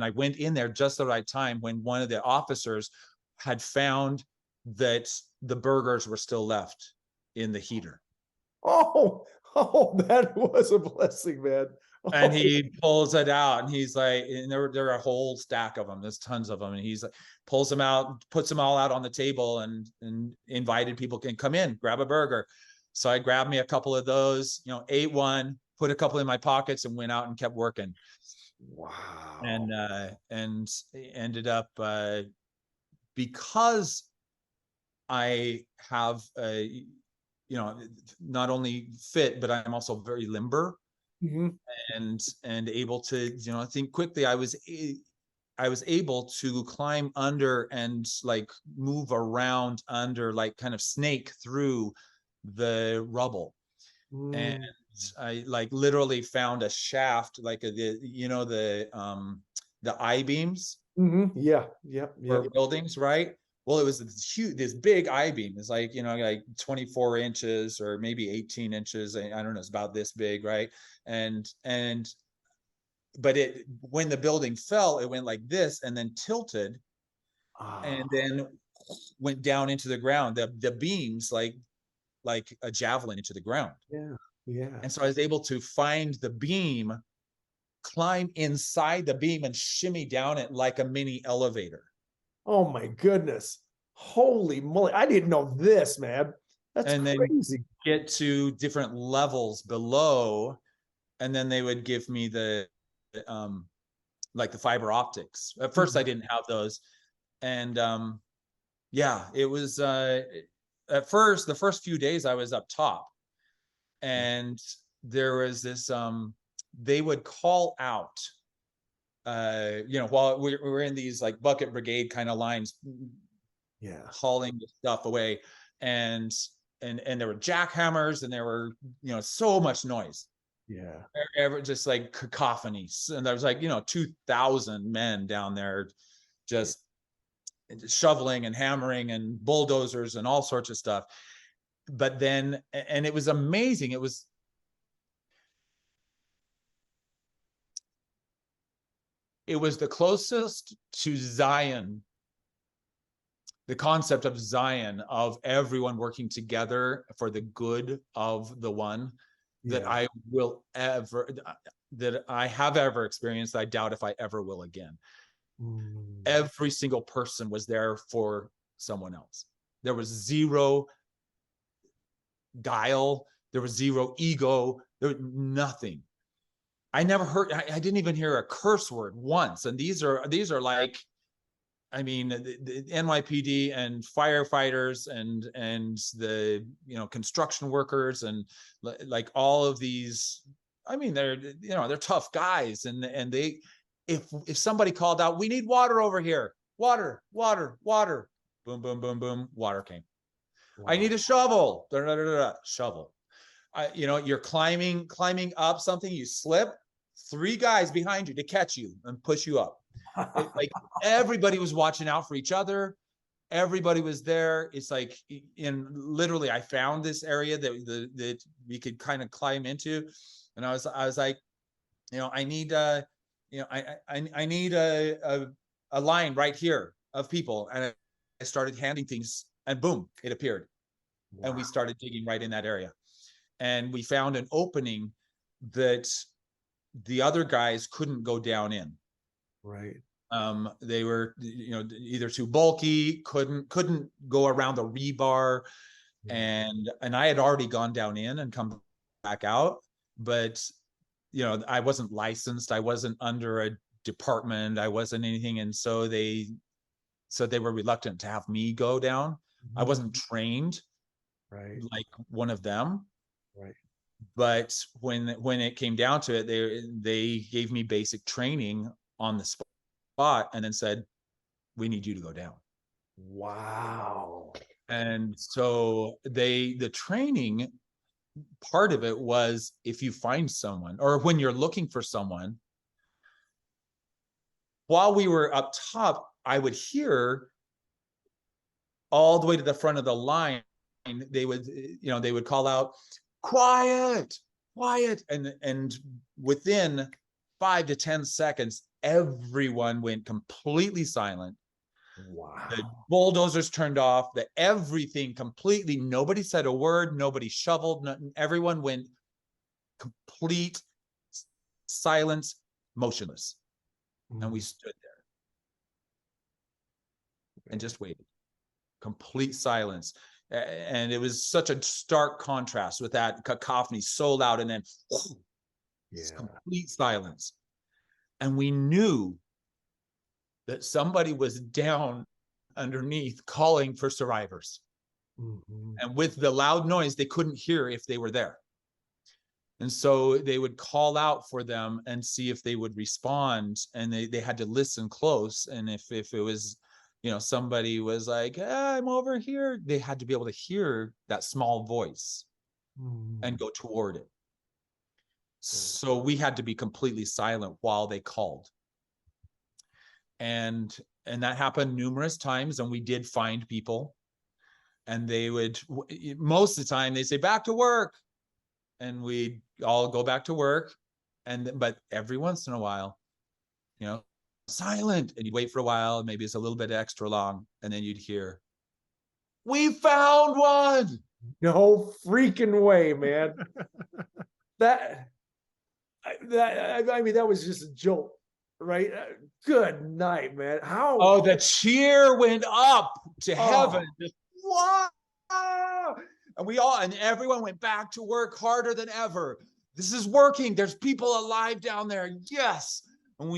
B: went in there just the right time when one of the officers had found that the burgers were still left in the heater.
A: Oh, that was a blessing, man.
B: And
A: Oh,
B: he pulls it out, and he's like, and there are a whole stack of them. There's tons of them, and he's like, pulls them out, puts them all out on the table, and invited people can come in, grab a burger. So I grabbed me a couple of those, you know, ate one, put a couple in my pockets, and went out and kept working.
A: wow.
B: And ended up because I have you know, not only fit, but I'm also very limber.
A: Mm-hmm.
B: And able to, you know, think quickly. I was able to climb under and like move around under, like kind of snake through the rubble. And I like literally found a shaft, like the I-beams
A: Yeah. Yep.
B: for
A: Yep.
B: buildings, right? Well, it was this big I-beam. It's like, you know, like 24 inches or maybe 18 inches. I don't know. It's about this big, right? But when the building fell, it went like this and then tilted, and then went down into the ground. The beams like a javelin into the ground.
A: Yeah. Yeah.
B: And so I was able to find the beam, climb inside the beam, and shimmy down it like a mini elevator.
A: Oh my goodness. Holy moly. I didn't know this, man. That's
B: and
A: crazy.
B: Then get to different levels below, and then they would give me the like the fiber optics. At first I didn't have those, and yeah, it was at first, the first few days I was up top, and there was this they would call out you know, while we were in these like bucket brigade kind of lines, hauling the stuff away, and there were jackhammers, and there were, you know, so much noise, just like cacophonies, and there was like, you know, 2,000 men down there just shoveling and hammering and bulldozers and all sorts of stuff. But then, and it was amazing, it was the closest to Zion, the concept of Zion, of everyone working together for the good of the one, that I have ever experienced. I doubt if I ever will again. Every single person was there for someone else. There was zero guile. There was zero ego. There was nothing. I never heard, I didn't even hear a curse word once. And these are like, I mean, the NYPD and firefighters and the, you know, construction workers and like all of these, I mean, they're, you know, they're tough guys. And they, if somebody called out, we need water over here, water, boom, boom, boom, boom, water came. I need a shovel, shovel. You know, you're climbing up something, you slip, 3 guys behind you to catch you and push you up. Like everybody was watching out for each other. Everybody was there. It's like, literally, I found this area that we could kind of climb into, and I was like, you know, I need you know, I need a line right here of people, and I started handing things, and boom, it appeared, and we started digging right in that area. And we found an opening that the other guys couldn't go down in.
A: Right.
B: They were, either too bulky, couldn't go around the rebar. And I had already gone down in and come back out, but I wasn't licensed. I wasn't under a department. I wasn't anything. And so they were reluctant to have me go down. I wasn't trained like one of them.
A: Right.
B: But when it came down to it, they gave me basic training on the spot and then said, we need you to go down.
A: Wow.
B: And so the training part of it was, if you find someone, or when you're looking for someone, while we were up top, I would hear all the way to the front of the line, they would call out, quiet, quiet. And within 5 to 10 seconds, everyone went completely silent.
A: Wow.
B: The bulldozers turned off, everything completely, nobody said a word, nobody shoveled, everyone went complete silence, motionless. And we stood there and just waited. Complete silence. And it was such a stark contrast with that cacophony so loud, and then complete silence. And we knew that somebody was down underneath calling for survivors. And with the loud noise, they couldn't hear if they were there. And so they would call out for them and see if they would respond. And they had to listen close. And if it was, somebody was like, I'm over here, they had to be able to hear that small voice and go toward it. So we had to be completely silent while they called. And that happened numerous times, and we did find people, and they would, most of the time they say, back to work, and we'd all go back to work. But every once in a while, silent, and you'd wait for a while, maybe it's a little bit extra long, and then you'd hear, we found one.
A: No freaking way, man. that was just a joke, right? Good night, man. How?
B: Oh, the cheer went up to heaven. Just, wow! And everyone went back to work harder than ever. This is working. There's people alive down there. Yes. And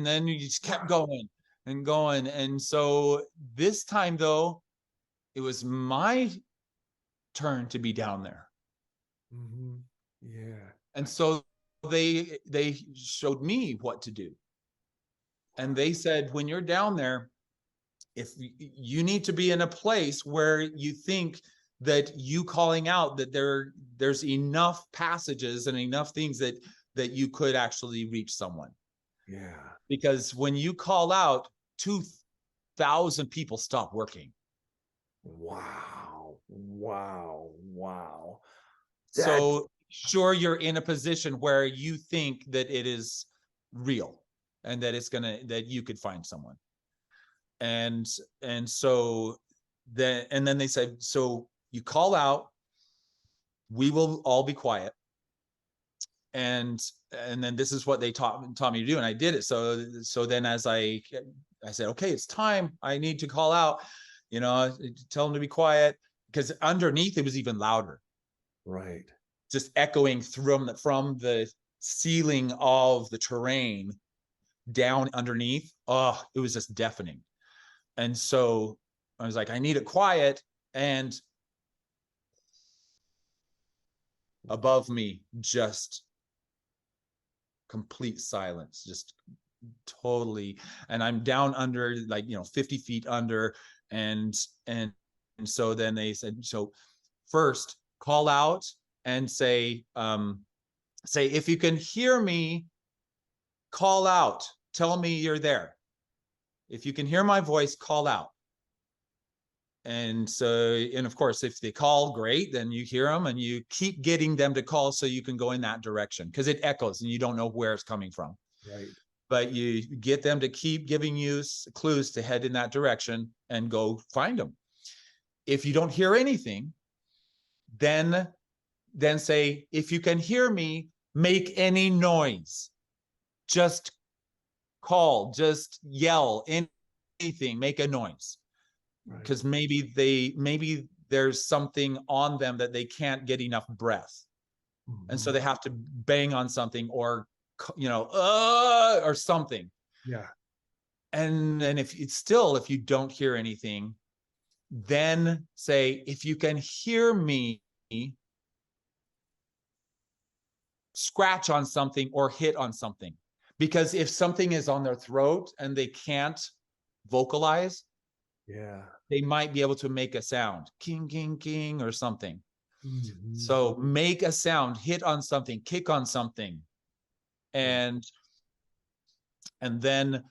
B: then you just kept going and going. And so this time, though, it was my turn to be down there.
A: Yeah.
B: And so they showed me what to do. And they said, when you're down there, if you need to be in a place where you think that you calling out, that there's enough passages and enough things that you could actually reach someone.
A: Yeah.
B: Because when you call out, 2,000 people stop working.
A: Wow. Wow. Wow.
B: So sure, you're in a position where you think that it is real and that that you could find someone. And so then they said, so you call out, we will all be quiet. And then this is what they taught me to do. And I did it. So then as I said, okay, it's time, I need to call out, tell them to be quiet, because underneath it was even louder.
A: Right.
B: Just echoing from the ceiling of the terrain down underneath. Oh, it was just deafening. And so I was like, I need it quiet. And above me, just complete silence, just totally. And I'm down under, 50 feet under. And so then they said, so first call out and say, if you can hear me, call out, tell me you're there. If you can hear my voice, call out. And of course, if they call, great, then you hear them and you keep getting them to call so you can go in that direction, because it echoes and you don't know where it's coming from.
A: Right.
B: But you get them to keep giving you clues to head in that direction and go find them. If you don't hear anything, then say, if you can hear me, make any noise. Just call, just yell, anything, make a noise. Because maybe there's something on them that they can't get enough breath. And so they have to bang on something or, or something.
A: Yeah.
B: And if you don't hear anything, then say, if you can hear me, scratch on something or hit on something. Because if something is on their throat and they can't vocalize, they might be able to make a sound, king, king, king, or something. So make a sound, hit on something, kick on something. And then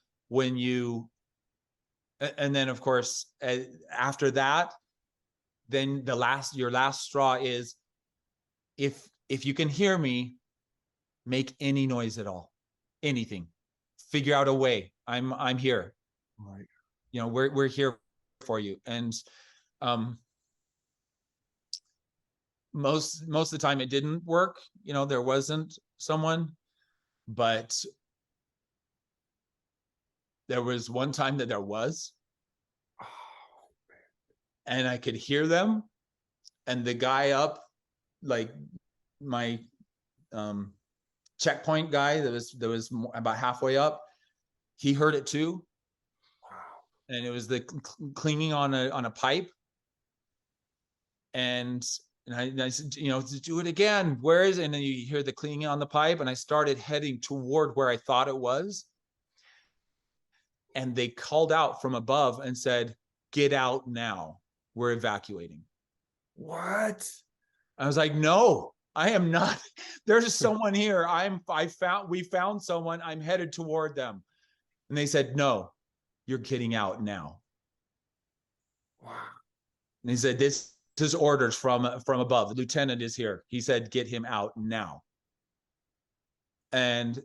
B: of course, after that, then your last straw is, if you can hear me, make any noise at all, anything, figure out a way. I'm here.
A: Right.
B: We're here for you. And most of the time it didn't work. There wasn't someone, but there was one time that there was. Oh, man. And I could hear them, and the guy up, like my checkpoint guy that was about halfway up, he heard it too. Wow. And it was the cleaning on a pipe. And I said, do it again. Where is it? And then you hear the cleaning on the pipe. And I started heading toward where I thought it was. And they called out from above and said, "Get out now. We're evacuating."
A: What?
B: I was like, "No, I am not. There's someone here. We found someone. I'm headed toward them." And they said, "No, you're getting out now." Wow. And he said, "This is orders from above. The lieutenant is here. He said, get him out now." And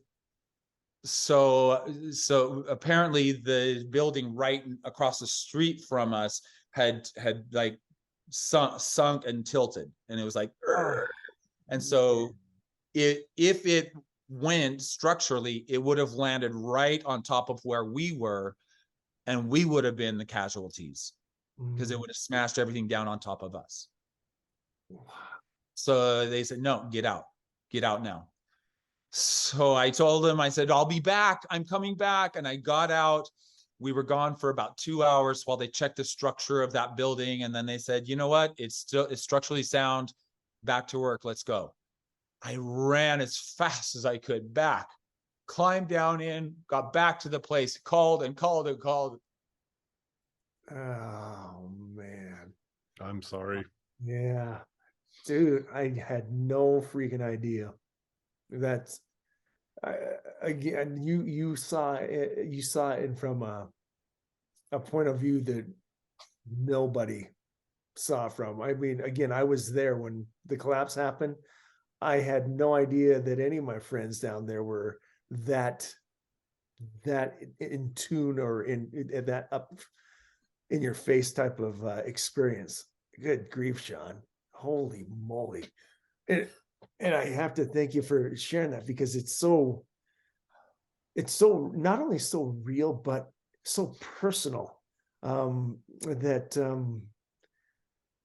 B: so apparently the building right across the street from us had like sunk and tilted, and it was like, and so if it went structurally, it would have landed right on top of where we were, and we would have been the casualties, because it would have smashed everything down on top of us. So they said, "No, get out now." So I told them, I said, "I'll be back. I'm coming back." And I got out. We were gone for about 2 hours while they checked the structure of that building. And then they said, "You know what? It's structurally sound. Back to work. Let's go." I ran as fast as I could back, climbed down in, got back to the place, called and called and called.
A: Oh, man.
C: I'm sorry.
A: Yeah. Dude, I had no freaking idea. That's again, you saw it from a point of view that nobody saw from. I mean, again, I was there when the collapse happened. I had no idea that any of my friends down there were that in tune or in that up in your face type of experience. Good grief, Shaun. Holy moly. And I have to thank you for sharing that, because it's so not only so real, but so personal, that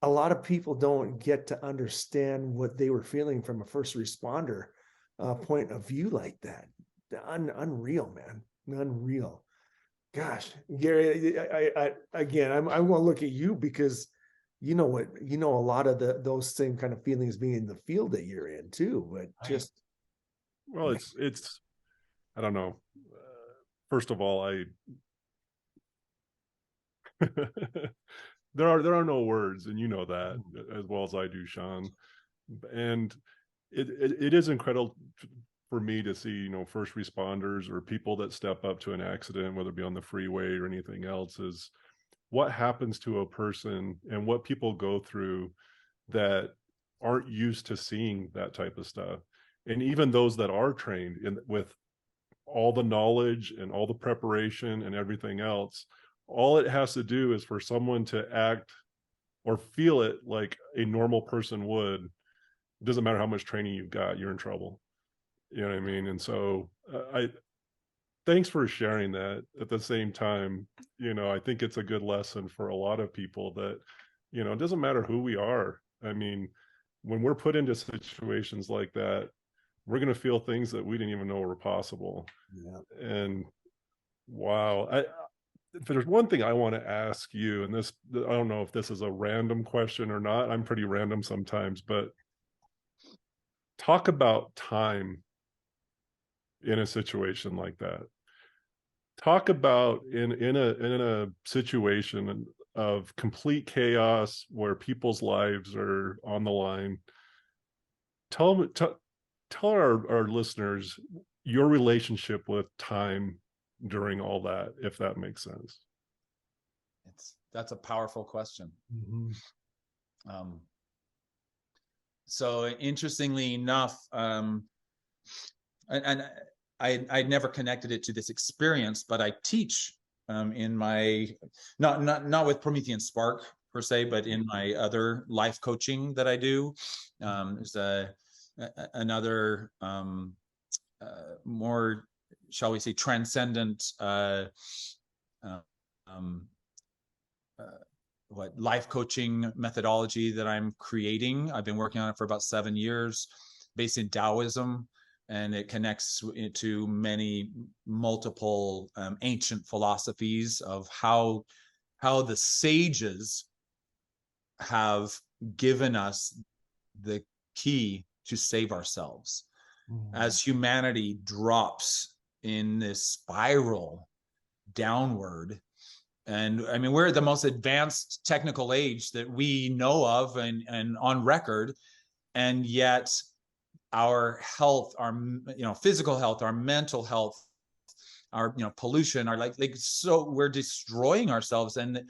A: a lot of people don't get to understand what they were feeling from a first responder point of view like that. Unreal, man. Unreal. Gosh, Gary, I'm going to look at you, because a lot of those same kind of feelings being in the field that you're in too, but just.
C: Well, it's, I don't know. First of all, there are no words, and you know that as well as I do, Shaun. And it is incredible for me to see, first responders or people that step up to an accident, whether it be on the freeway or anything else, is what happens to a person and what people go through that aren't used to seeing that type of stuff. And even those that are trained with all the knowledge and all the preparation and everything else, all it has to do is for someone to act or feel it like a normal person would. It doesn't matter how much training you've got, you're in trouble. You know what I mean? And so thanks for sharing that. At the same time, I think it's a good lesson for a lot of people that, it doesn't matter who we are. I mean, when we're put into situations like that, we're going to feel things that we didn't even know were possible. Yeah. And wow. If there's one thing I want to ask you, and this, I don't know if this is a random question or not. I'm pretty random sometimes, but talk about time in a situation like that. Talk about in a situation of complete chaos where people's lives are on the line. Tell our listeners your relationship with time during all that, if that makes sense.
B: That's a powerful question. So interestingly enough, and I'd never connected it to this experience, but I teach in my not with Promethean Spark per se, but in my other life coaching that I do. There's another more, shall we say, transcendent life coaching methodology that I'm creating. I've been working on it for about 7 years, based in Taoism, and it connects to many multiple ancient philosophies of how the sages have given us the key to save ourselves as humanity drops in this spiral downward. And I mean, we're at the most advanced technical age that we know of and on record. And yet our health, our physical health, our mental health, our pollution are like so we're destroying ourselves. And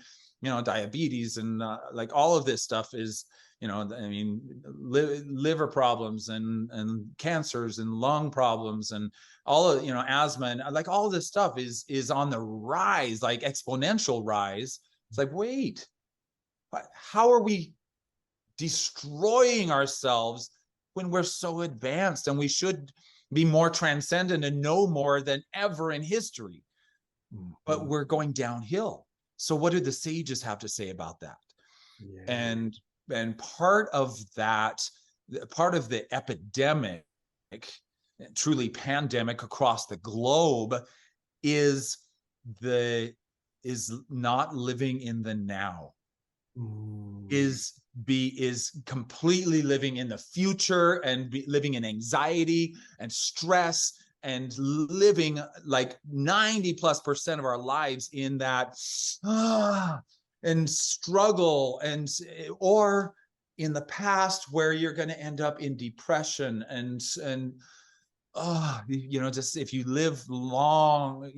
B: diabetes and like all of this stuff is, I mean, liver problems and cancers and lung problems and all of, asthma and like all of this stuff is on the rise, like exponential rise. It's like, wait, how are we destroying ourselves when we're so advanced and we should be more transcendent and know more than ever in history? But we're going downhill. So what do the sages have to say about that? Yeah. And part of that, part of the epidemic, truly pandemic across the globe, is not living in the now. Is completely living in the future and living in anxiety and stress and living like 90+% of our lives in that and struggle, and or in the past where you're going to end up in depression and just if you live a long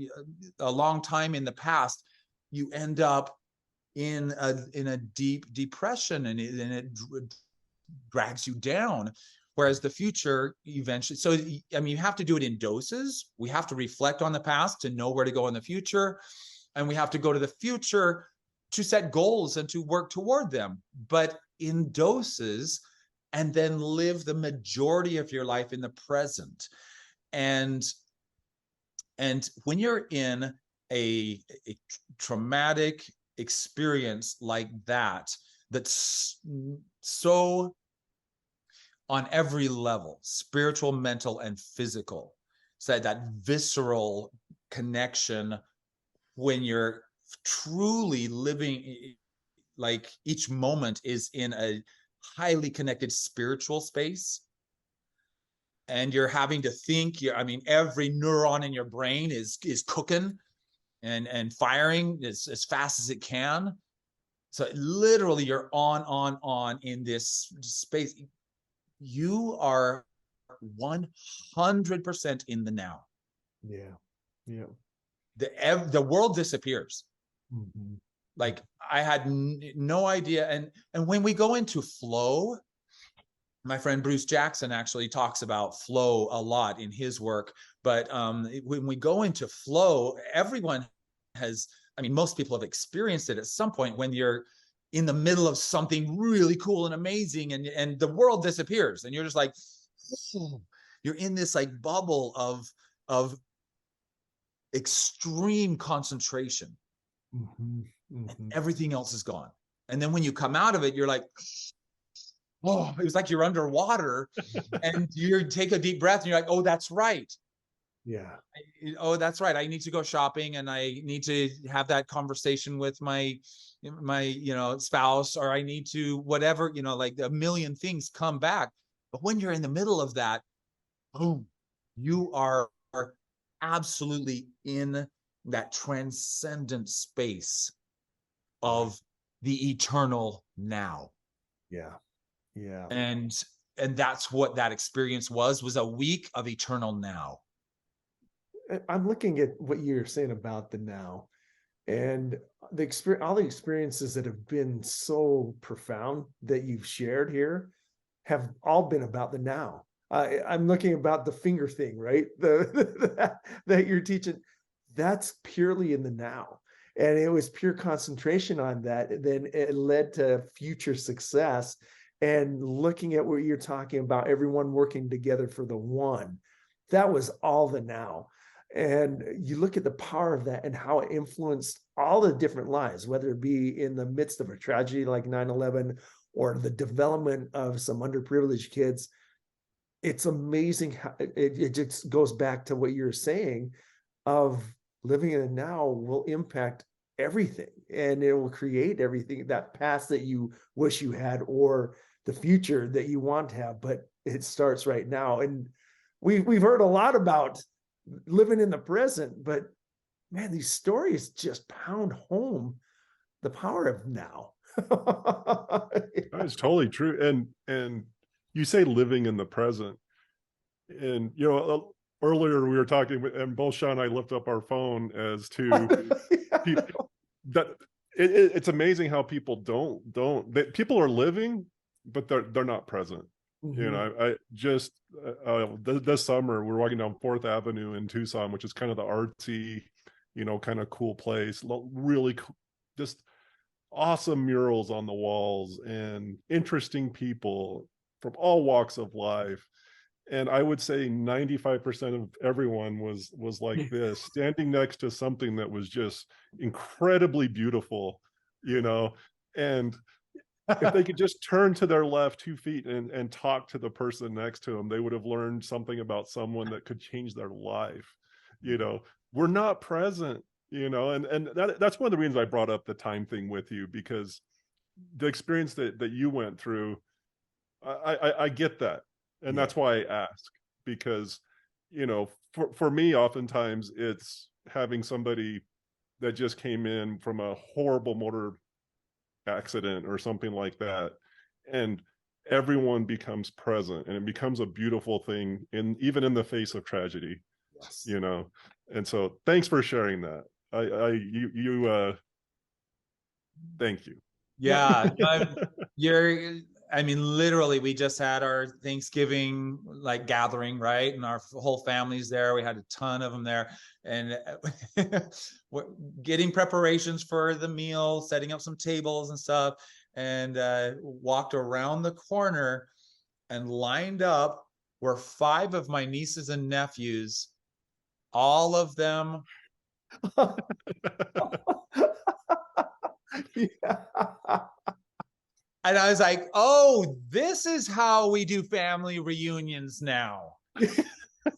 B: time in the past, you end up in a deep depression, and it drags you down. Whereas the future eventually, so I mean, you have to do it in doses. We have to reflect on the past to know where to go in the future, and we have to go to the future to set goals and to work toward them, but in doses, and then live the majority of your life in the present. And when you're in a traumatic experience like that, that's so on every level, spiritual, mental, and physical, so that visceral connection, when you're truly living, like each moment is in a highly connected spiritual space, and you're having to think, I mean, every neuron in your brain is cooking and firing as fast as it can. So literally you're on in this space. You are 100% in the now. Yeah. The world disappears. Like I had no idea. And when we go into flow, my friend Bruce Jackson actually talks about flow a lot in his work. But when we go into flow, everyone has, I mean, most people have experienced it at some point, when you're in the middle of something really cool and amazing, and the world disappears, and you're just like, oh, you're in this like bubble of extreme concentration.
A: Mm-hmm.
B: Everything else is gone. And then when you come out of it, you're like, oh, it was like you're underwater. And you take a deep breath and you're like, oh, that's right.
A: Yeah.
B: Oh, that's right. I need to go shopping, and I need to have that conversation with my spouse, or I need to whatever, like a million things come back. But when you're in the middle of that, boom, you are absolutely in that transcendent space of the eternal now.
A: Yeah. Yeah.
B: And that's what that experience was a week of eternal now.
A: I'm looking at what you're saying about the now, and the experience, all the experiences that have been so profound that you've shared here have all been about the now. I'm looking about the finger thing, right? That you're teaching, that's purely in the now. And it was pure concentration on that. Then it led to future success. And looking at what you're talking about, everyone working together for the one, that was all the now. And you look at the power of that and how it influenced all the different lives, whether it be in the midst of a tragedy like 9/11 or the development of some underprivileged kids. It's amazing how it just goes back to what you're saying of living in the now will impact everything, and it will create everything, that past that you wish you had or the future that you want to have, but it starts right now. And we've heard a lot about living in the present, but man, these stories just pound home the power of now.
C: That is totally true. And you say living in the present, and earlier we were talking, and both Shaun and I lift up our phone as to people that it's amazing how people people are living, but they're not present. I just this summer we were walking down 4th Avenue in Tucson, which is kind of the artsy, kind of cool place, really cool, just awesome murals on the walls and interesting people from all walks of life. And I would say 95% of everyone was like this, standing next to something that was just incredibly beautiful, and if they could just turn to their left 2 feet and talk to the person next to them, they would have learned something about someone that could change their life. We're not present, and that's one of the reasons I brought up the time thing with you, because the experience that you went through, I get that. And that's why I ask, because, for me, oftentimes it's having somebody that just came in from a horrible motor accident or something like that, and everyone becomes present, and it becomes a beautiful thing, even in the face of tragedy.
A: Yes.
C: And so thanks for sharing that. Thank you.
B: Yeah. Literally, we just had our Thanksgiving gathering, right? And our whole family's there. We had a ton of them there, and getting preparations for the meal, setting up some tables and stuff, and walked around the corner and lined up were 5 of my nieces and nephews, all of them.
A: Yeah.
B: And I was like, oh, this is how we do family reunions now.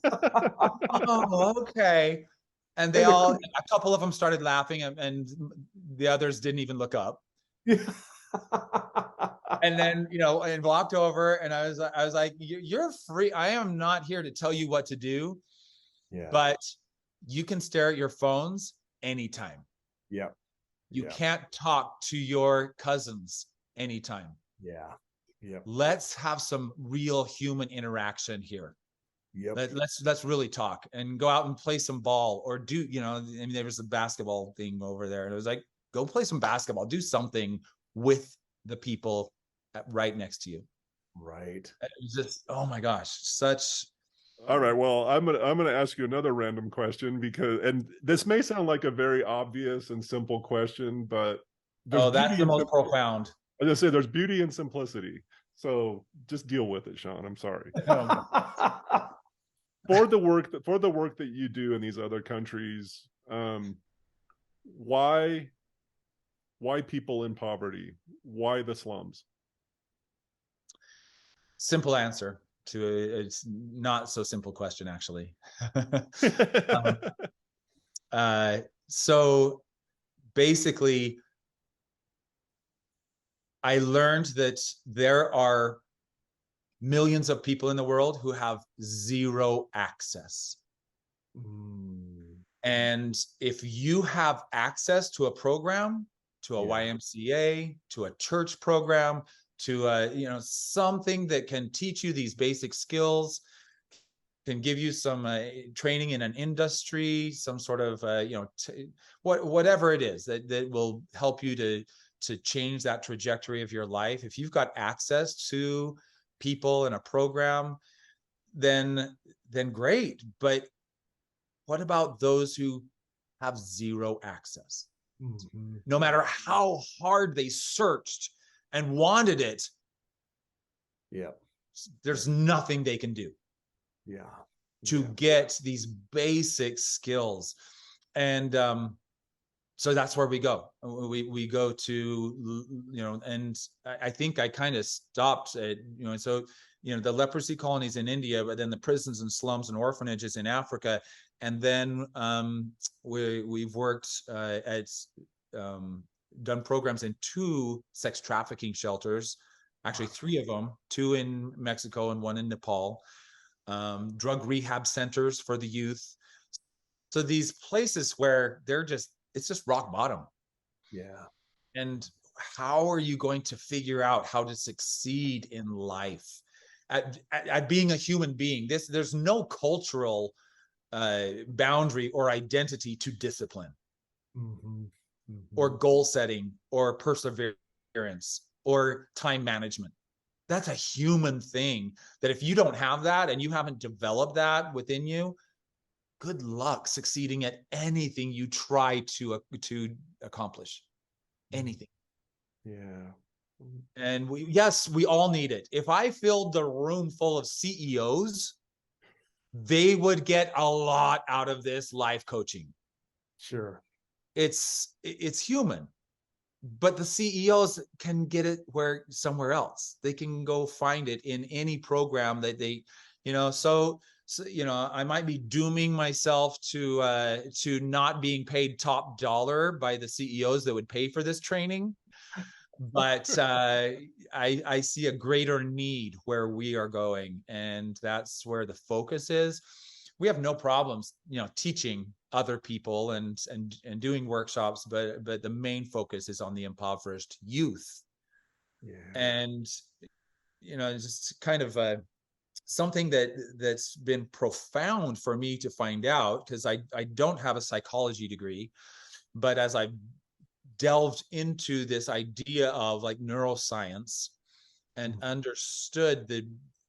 B: Oh, okay. And a couple of them started laughing, and the others didn't even look up. And then, and walked over, and I was like, you're free. I am not here to tell you what to do.
A: Yeah.
B: But you can stare at your phones anytime.
A: Yeah.
B: You can't talk to your cousins anytime.
A: Yeah. Yeah.
B: Let's have some real human interaction here.
A: Yep.
B: Let's really talk and go out and play some ball, or do, there was a basketball thing over there, and it was like, go play some basketball, do something with the people right next to you.
A: Right.
B: It was just, oh my gosh,
C: All right. Well, I'm gonna ask you another random question, and this may sound like a very obvious and simple question, but
B: that's the most profound.
C: I was gonna say there's beauty in simplicity. So just deal with it, Shaun. I'm sorry. For the work that you do in these other countries, Why people in poverty? Why the slums?
B: Simple answer to it's not so simple question, actually. So basically, I learned that there are millions of people in the world who have zero access. And if you have access to a program, to a YMCA, to a church program, to something that can teach you these basic skills, can give you some training in an industry, some sort of whatever it is that will help you to change that trajectory of your life. If you've got access to people in a program, then great. But what about those who have zero access? No matter how hard they searched and wanted it, there's nothing they can do to get these basic skills. And so that's where we go. We go to, and I think I kind of stopped at, so, the leprosy colonies in India, but then the prisons and slums and orphanages in Africa. And then we've worked done programs in 2 sex trafficking shelters, actually 3 of them, 2 in Mexico and 1 in Nepal, drug rehab centers for the youth. So these places where it's just rock bottom. And how are you going to figure out how to succeed in life at being a human being? There's no cultural boundary or identity to discipline, or goal setting, or perseverance, or time management. That's a human thing that if you don't have that and you haven't developed that within you, good luck succeeding at anything you try to accomplish. Anything. And we all need it. If I filled the room full of CEOs, they would get a lot out of this life coaching. It's human, but the CEOs can get it somewhere else. They can go find it in any program that they, so I might be dooming myself to not being paid top dollar by the CEOs that would pay for this training. But I see a greater need where we are going, and that's where the focus is. We have no problems, teaching other people and doing workshops, but the main focus is on the impoverished youth. And just kind of something that's been profound for me to find out, because I don't have a psychology degree, but as I delved into this idea of like neuroscience and understood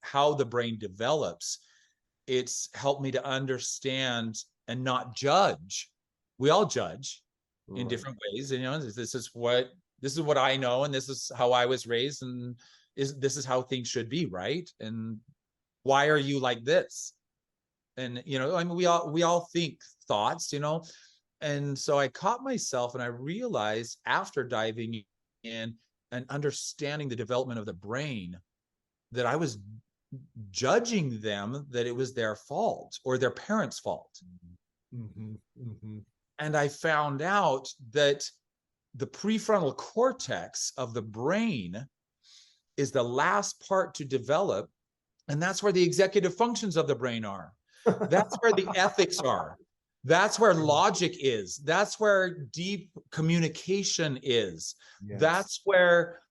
B: how the brain develops, it's helped me to understand and not judge. We all judge in different ways. This is what I know, and this is how I was raised, and this is how things should be, right? And why are you like this? And we all think thoughts, And so I caught myself, and I realized after diving in and understanding the development of the brain that I was judging them, that it was their fault or their parents' fault. And I found out that the prefrontal cortex of the brain is the last part to develop, and that's where the executive functions of the brain are. That's where the ethics are. That's where logic is. That's where deep communication is. That's where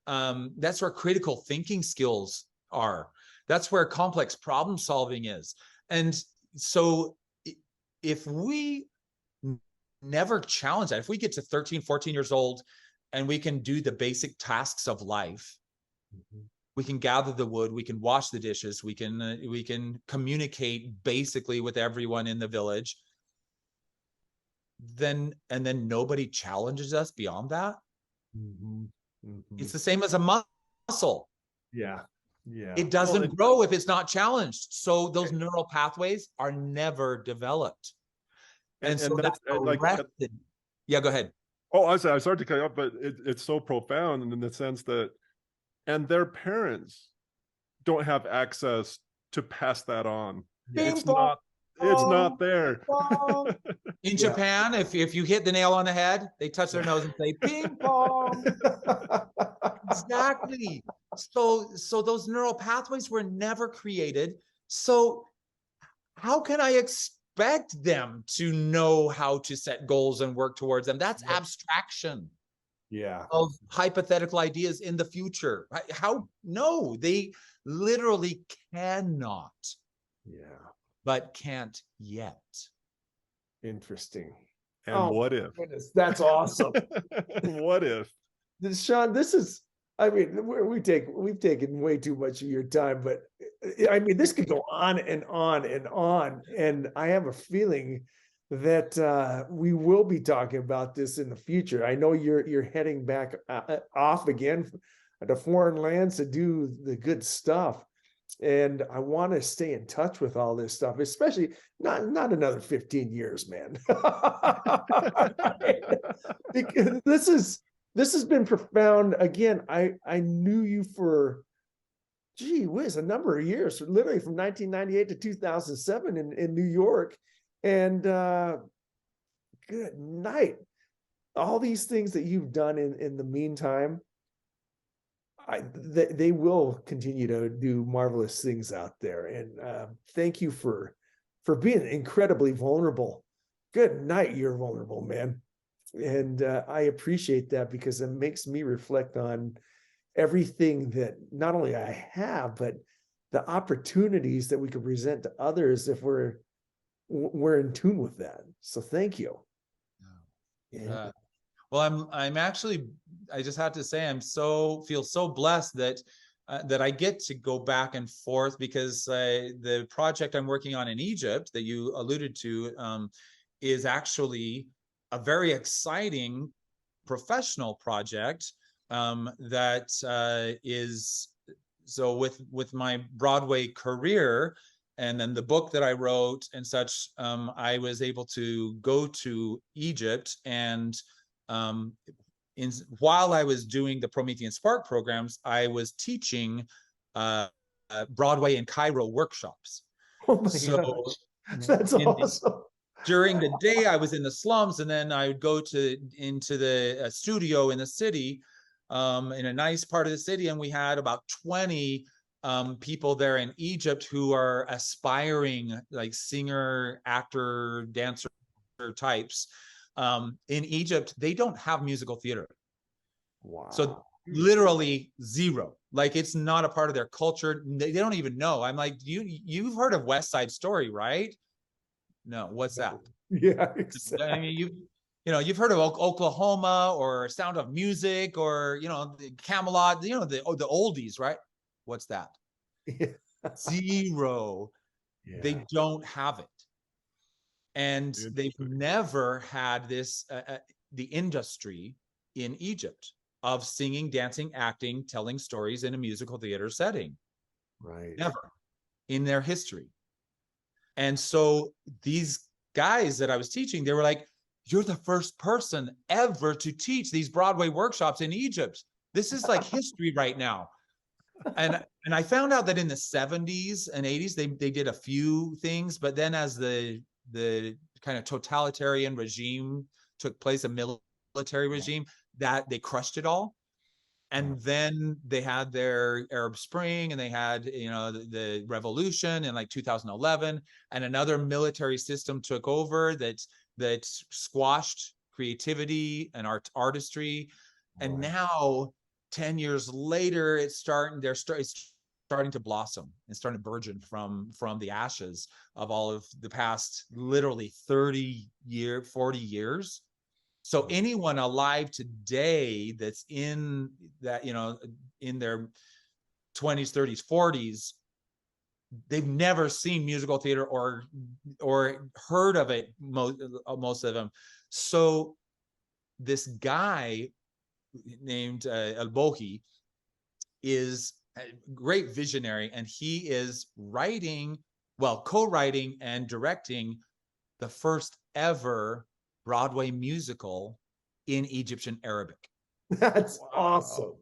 B: critical thinking skills are. That's where complex problem solving is. And so if we never challenge that, if we get to 13, 14 years old and we can do the basic tasks of life, we can gather the wood, we can wash the dishes, we can communicate basically with everyone in the village, then nobody challenges us beyond that. It's the same as a muscle. It doesn't grow if it's not challenged. So those neural pathways are never developed. And so
C: that's
B: that
C: like,
B: arrested. Yeah, go ahead.
C: oh, I'm sorry to cut you off, but it's so profound in the sense that, and their parents don't have access to pass that on.
B: Bing
C: It's
B: bong,
C: not, it's not there.
B: bong. In Japan, if you hit the nail on the head, they touch their nose and say ping pong. Exactly. So those neural pathways were never created. So how can I expect them to know how to set goals and work towards them? That's abstraction of hypothetical ideas in the future. How? No, they literally cannot. But can't yet.
A: Interesting.
C: And what if?
A: Goodness, that's awesome.
C: What if?
A: Shaun, this is, I mean, we've taken way too much of your time, but I mean, this could go on and on and on. And I have a feeling that we will be talking about this in the future. I know you're heading back off again to foreign lands to do the good stuff. And I want to stay in touch with all this stuff, especially not another 15 years, man. Because this has been profound. Again, I knew you for, gee whiz, a number of years, literally from 1998 to 2007 in New York. And good night. All these things that you've done in the meantime, they will continue to do marvelous things out there. And thank you for being incredibly vulnerable. Good night, you're vulnerable, man. And I appreciate that, because it makes me reflect on everything that not only I have, but the opportunities that we could present to others if we're in tune with that. So thank you.
B: Well, I'm actually, I just have to say, feel so blessed that that I get to go back and forth, because the project I'm working on in Egypt that you alluded to is actually a very exciting professional project that is, so with my Broadway career and then the book that I wrote and such, I was able to go to Egypt and while I was doing the Promethean Spark programs, I was teaching Broadway in Cairo workshops.
A: Oh my gosh, that's awesome.
B: During the day, I was in the slums, and then I would go into the studio in the city, in a nice part of the city, and we had about 20 people there in Egypt who are aspiring, like singer, actor, dancer types. In Egypt, they don't have musical theater.
A: Wow.
B: So literally zero. Like, it's not a part of their culture. They don't even know. I'm like, you've heard of West Side Story, right? No, what's that?
A: Yeah, exactly.
B: I mean, you've heard of Oklahoma or Sound of Music or the Camelot, the oldies, right? What's that?
A: Yeah.
B: Zero. Yeah. They don't have it. And they've never had this, the industry in Egypt of singing, dancing, acting, telling stories in a musical theater setting.
A: Right.
B: Never in their history. And so these guys that I was teaching, they were like, you're the first person ever to teach these Broadway workshops in Egypt. This is like history right now. And I found out that in the 70s and 80s, they did a few things, but then as the kind of totalitarian regime took place, a military regime, that they crushed it all. And then they had their Arab Spring, and they had, the revolution in like 2011, and another military system took over that squashed creativity and artistry. And now 10 years later, it's starting to blossom and starting to burgeon from the ashes of all of the past literally 40 years. So anyone alive today that's in that, in their 20s, 30s, 40s, they've never seen musical theater or heard of it, most of them. So this guy named El-Bohi is a great visionary, and he is co-writing and directing the first ever Broadway musical in Egyptian Arabic.
A: That's awesome.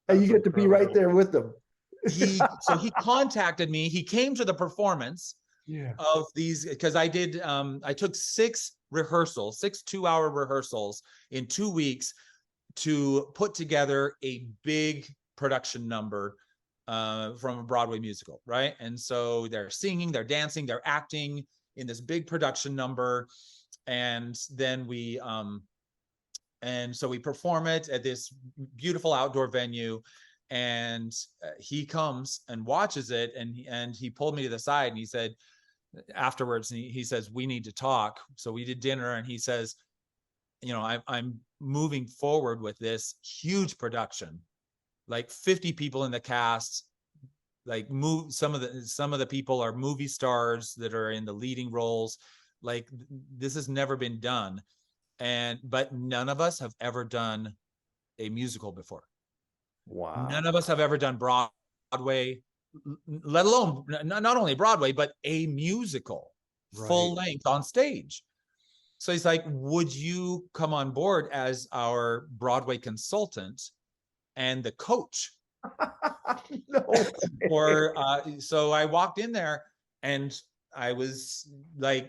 A: And
C: That's
A: you get to be right
C: incredible.
A: there with them.
B: So he contacted me. He came to the performance
A: Yeah.
B: of these, because I took 6 rehearsals, 6 2-hour rehearsals in 2 weeks to put together a big production number from a Broadway musical, right? And so they're singing, they're dancing, they're acting in this big production number. And then we perform it at this beautiful outdoor venue. And he comes and watches it, and he pulled me to the side, and he said afterwards, and he says, we need to talk. So we did dinner, and he says, you know, I'm moving forward with this huge production, like 50 people in the cast, like some of the people are movie stars that are in the leading roles. Like, this has never been done. But none of us have ever done a musical before.
A: Wow.
B: None of us have ever done Broadway, let alone not only Broadway, but a musical, full length on stage. So he's like, would you come on board as our Broadway consultant and the coach? So I walked in there, and I was like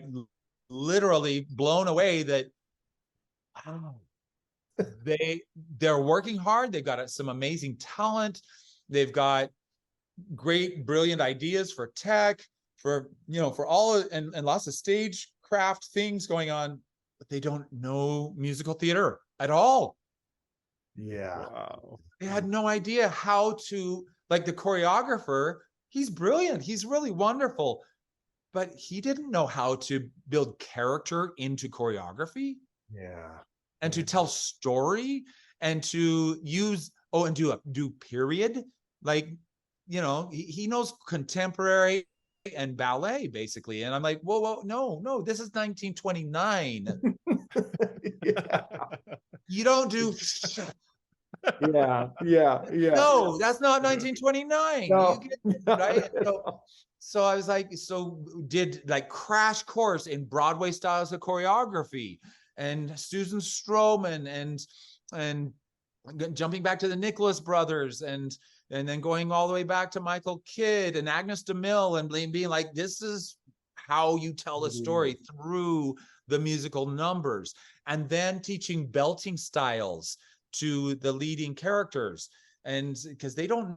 B: literally blown away that, wow, they're working hard. They've got some amazing talent. They've got great, brilliant ideas for tech, for all, and lots of stagecraft things going on, but they don't know musical theater at all.
A: Yeah.
C: Wow.
B: They had no idea how to, like, the choreographer, he's brilliant, he's really wonderful, but he didn't know how to build character into choreography.
A: Yeah.
B: And to tell story, and to use, and do period. Like, he knows contemporary and ballet, basically. And I'm like, whoa, no, this is 1929.
A: Yeah.
B: You don't do
A: Yeah.
B: no, that's not 1929.
A: No.
B: You get, right? So I was like, did like crash course in Broadway styles of choreography, and Susan Stroman, and jumping back to the Nicholas brothers, and then going all the way back to Michael Kidd and Agnes DeMille, and being like, this is how you tell a story through the musical numbers. And then teaching belting styles to the leading characters, and because they don't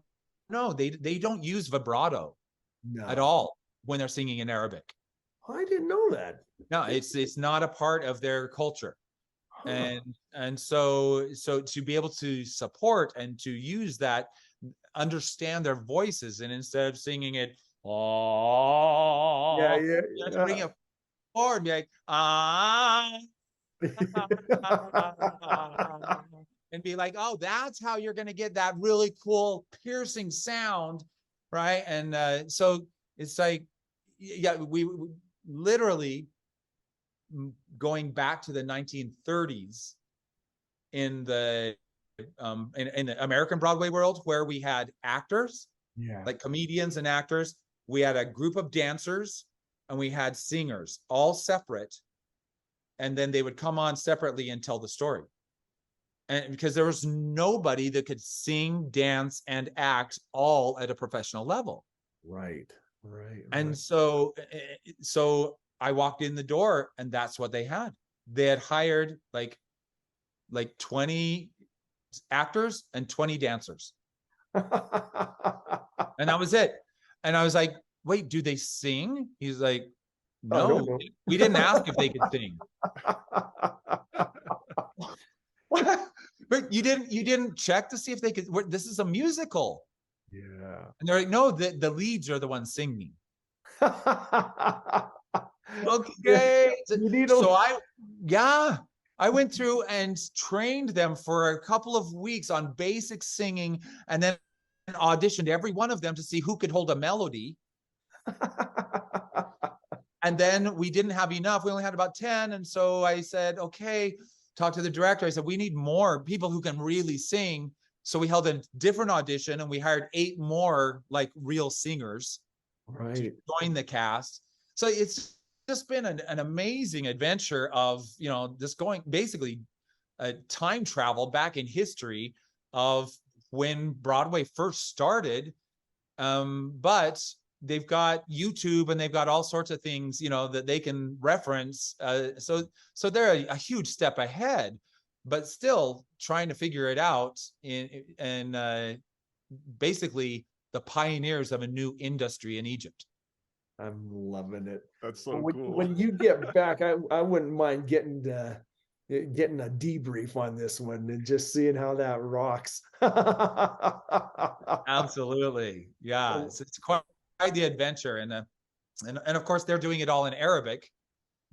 B: know, they don't use vibrato at all when they're singing in Arabic.
A: I didn't know that.
B: No, it's not a part of their culture. And so to be able to support and to use that, understand their voices, and instead of singing it, bring it forward, be like, and be like, oh, that's how you're going to get that really cool piercing sound, right? And so it's like, we literally, going back to the 1930s in the American Broadway world, where we had actors, like comedians and actors, we had a group of dancers, and we had singers, all separate, and then they would come on separately and tell the story. And because there was nobody that could sing, dance, and act all at a professional level.
A: Right.
B: And so I walked in the door, and that's what they had. They had hired like 20 actors and 20 dancers. And that was it. And I was like, wait, do they sing? He's like, no, we didn't ask if they could sing. But you didn't check to see if they could. This is a musical.
A: Yeah.
B: And they're like, no, the leads are the ones singing. Okay. So I went through and trained them for a couple of weeks on basic singing, and then auditioned every one of them to see who could hold a melody. And then we didn't have enough. We only had about 10. And so I said, okay, talk to the director. I said, we need more people who can really sing. So we held a different audition, and we hired 8 more like real singers to join the cast. So it's just been an amazing adventure of, you know, just going basically time travel back in history of when Broadway first started. But they've got YouTube and they've got all sorts of things, you know, that they can reference. So they're a huge step ahead, but still trying to figure it out in basically the pioneers of a new industry in Egypt.
A: I'm loving it.
C: That's so cool.
A: When you get back, I wouldn't mind getting a debrief on this one and just seeing how that rocks.
B: Absolutely. Yeah. It's quite the adventure. And of course they're doing it all in Arabic.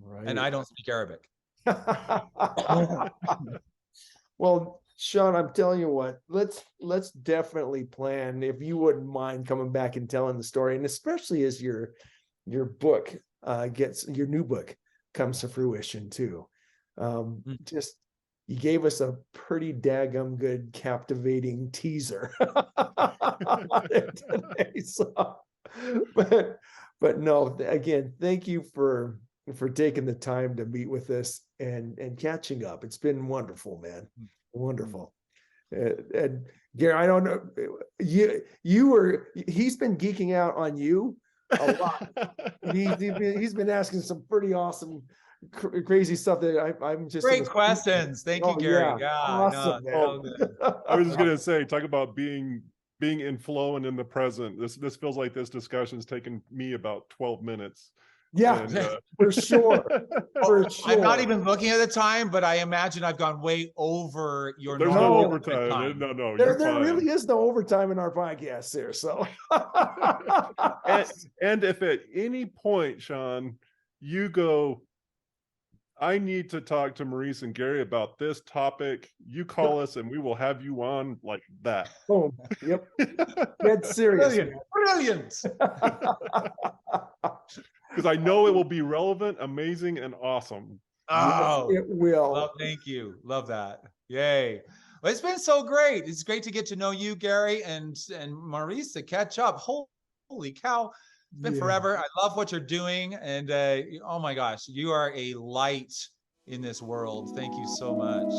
B: Right. And I don't speak Arabic.
A: Well, Shaun, I'm telling you what, let's definitely plan, if you wouldn't mind coming back and telling the story, and especially as your book your new book comes to fruition too. Just, you gave us a pretty daggum good, captivating teaser today. So, but no, again, thank you for taking the time to meet with us and catching up. It's been wonderful, man. Wonderful. And Gary, I don't know, he's been geeking out on you a lot. He's been asking some pretty awesome, crazy stuff that I'm just
B: great questions. Thank you, Gary. Yeah,
A: awesome,
B: no,
C: I was just gonna say, talk about being in flow and in the present. This feels like this discussion's taken me about 12 minutes.
A: Yeah,
C: and,
A: for sure. For sure.
B: I'm not even looking at the time, but I imagine I've gone way over your.
C: There's no overtime. No,
A: there really is no overtime in our podcast here. So,
C: and if at any point, Shaun, you go, I need to talk to Maurice and Gary about this topic, you call us and we will have you on like that.
A: Boom. Yep. Dead serious.
B: Brilliant.
C: Because I know it will be relevant, amazing, and awesome.
A: Oh, yes, it will.
B: Thank you. Love that. Yay. Well, it's been so great. It's great to get to know you, Gary, and Maurice, to catch up. Holy cow. It's been forever. I love what you're doing. And oh my gosh, you are a light in this world. Thank you so much.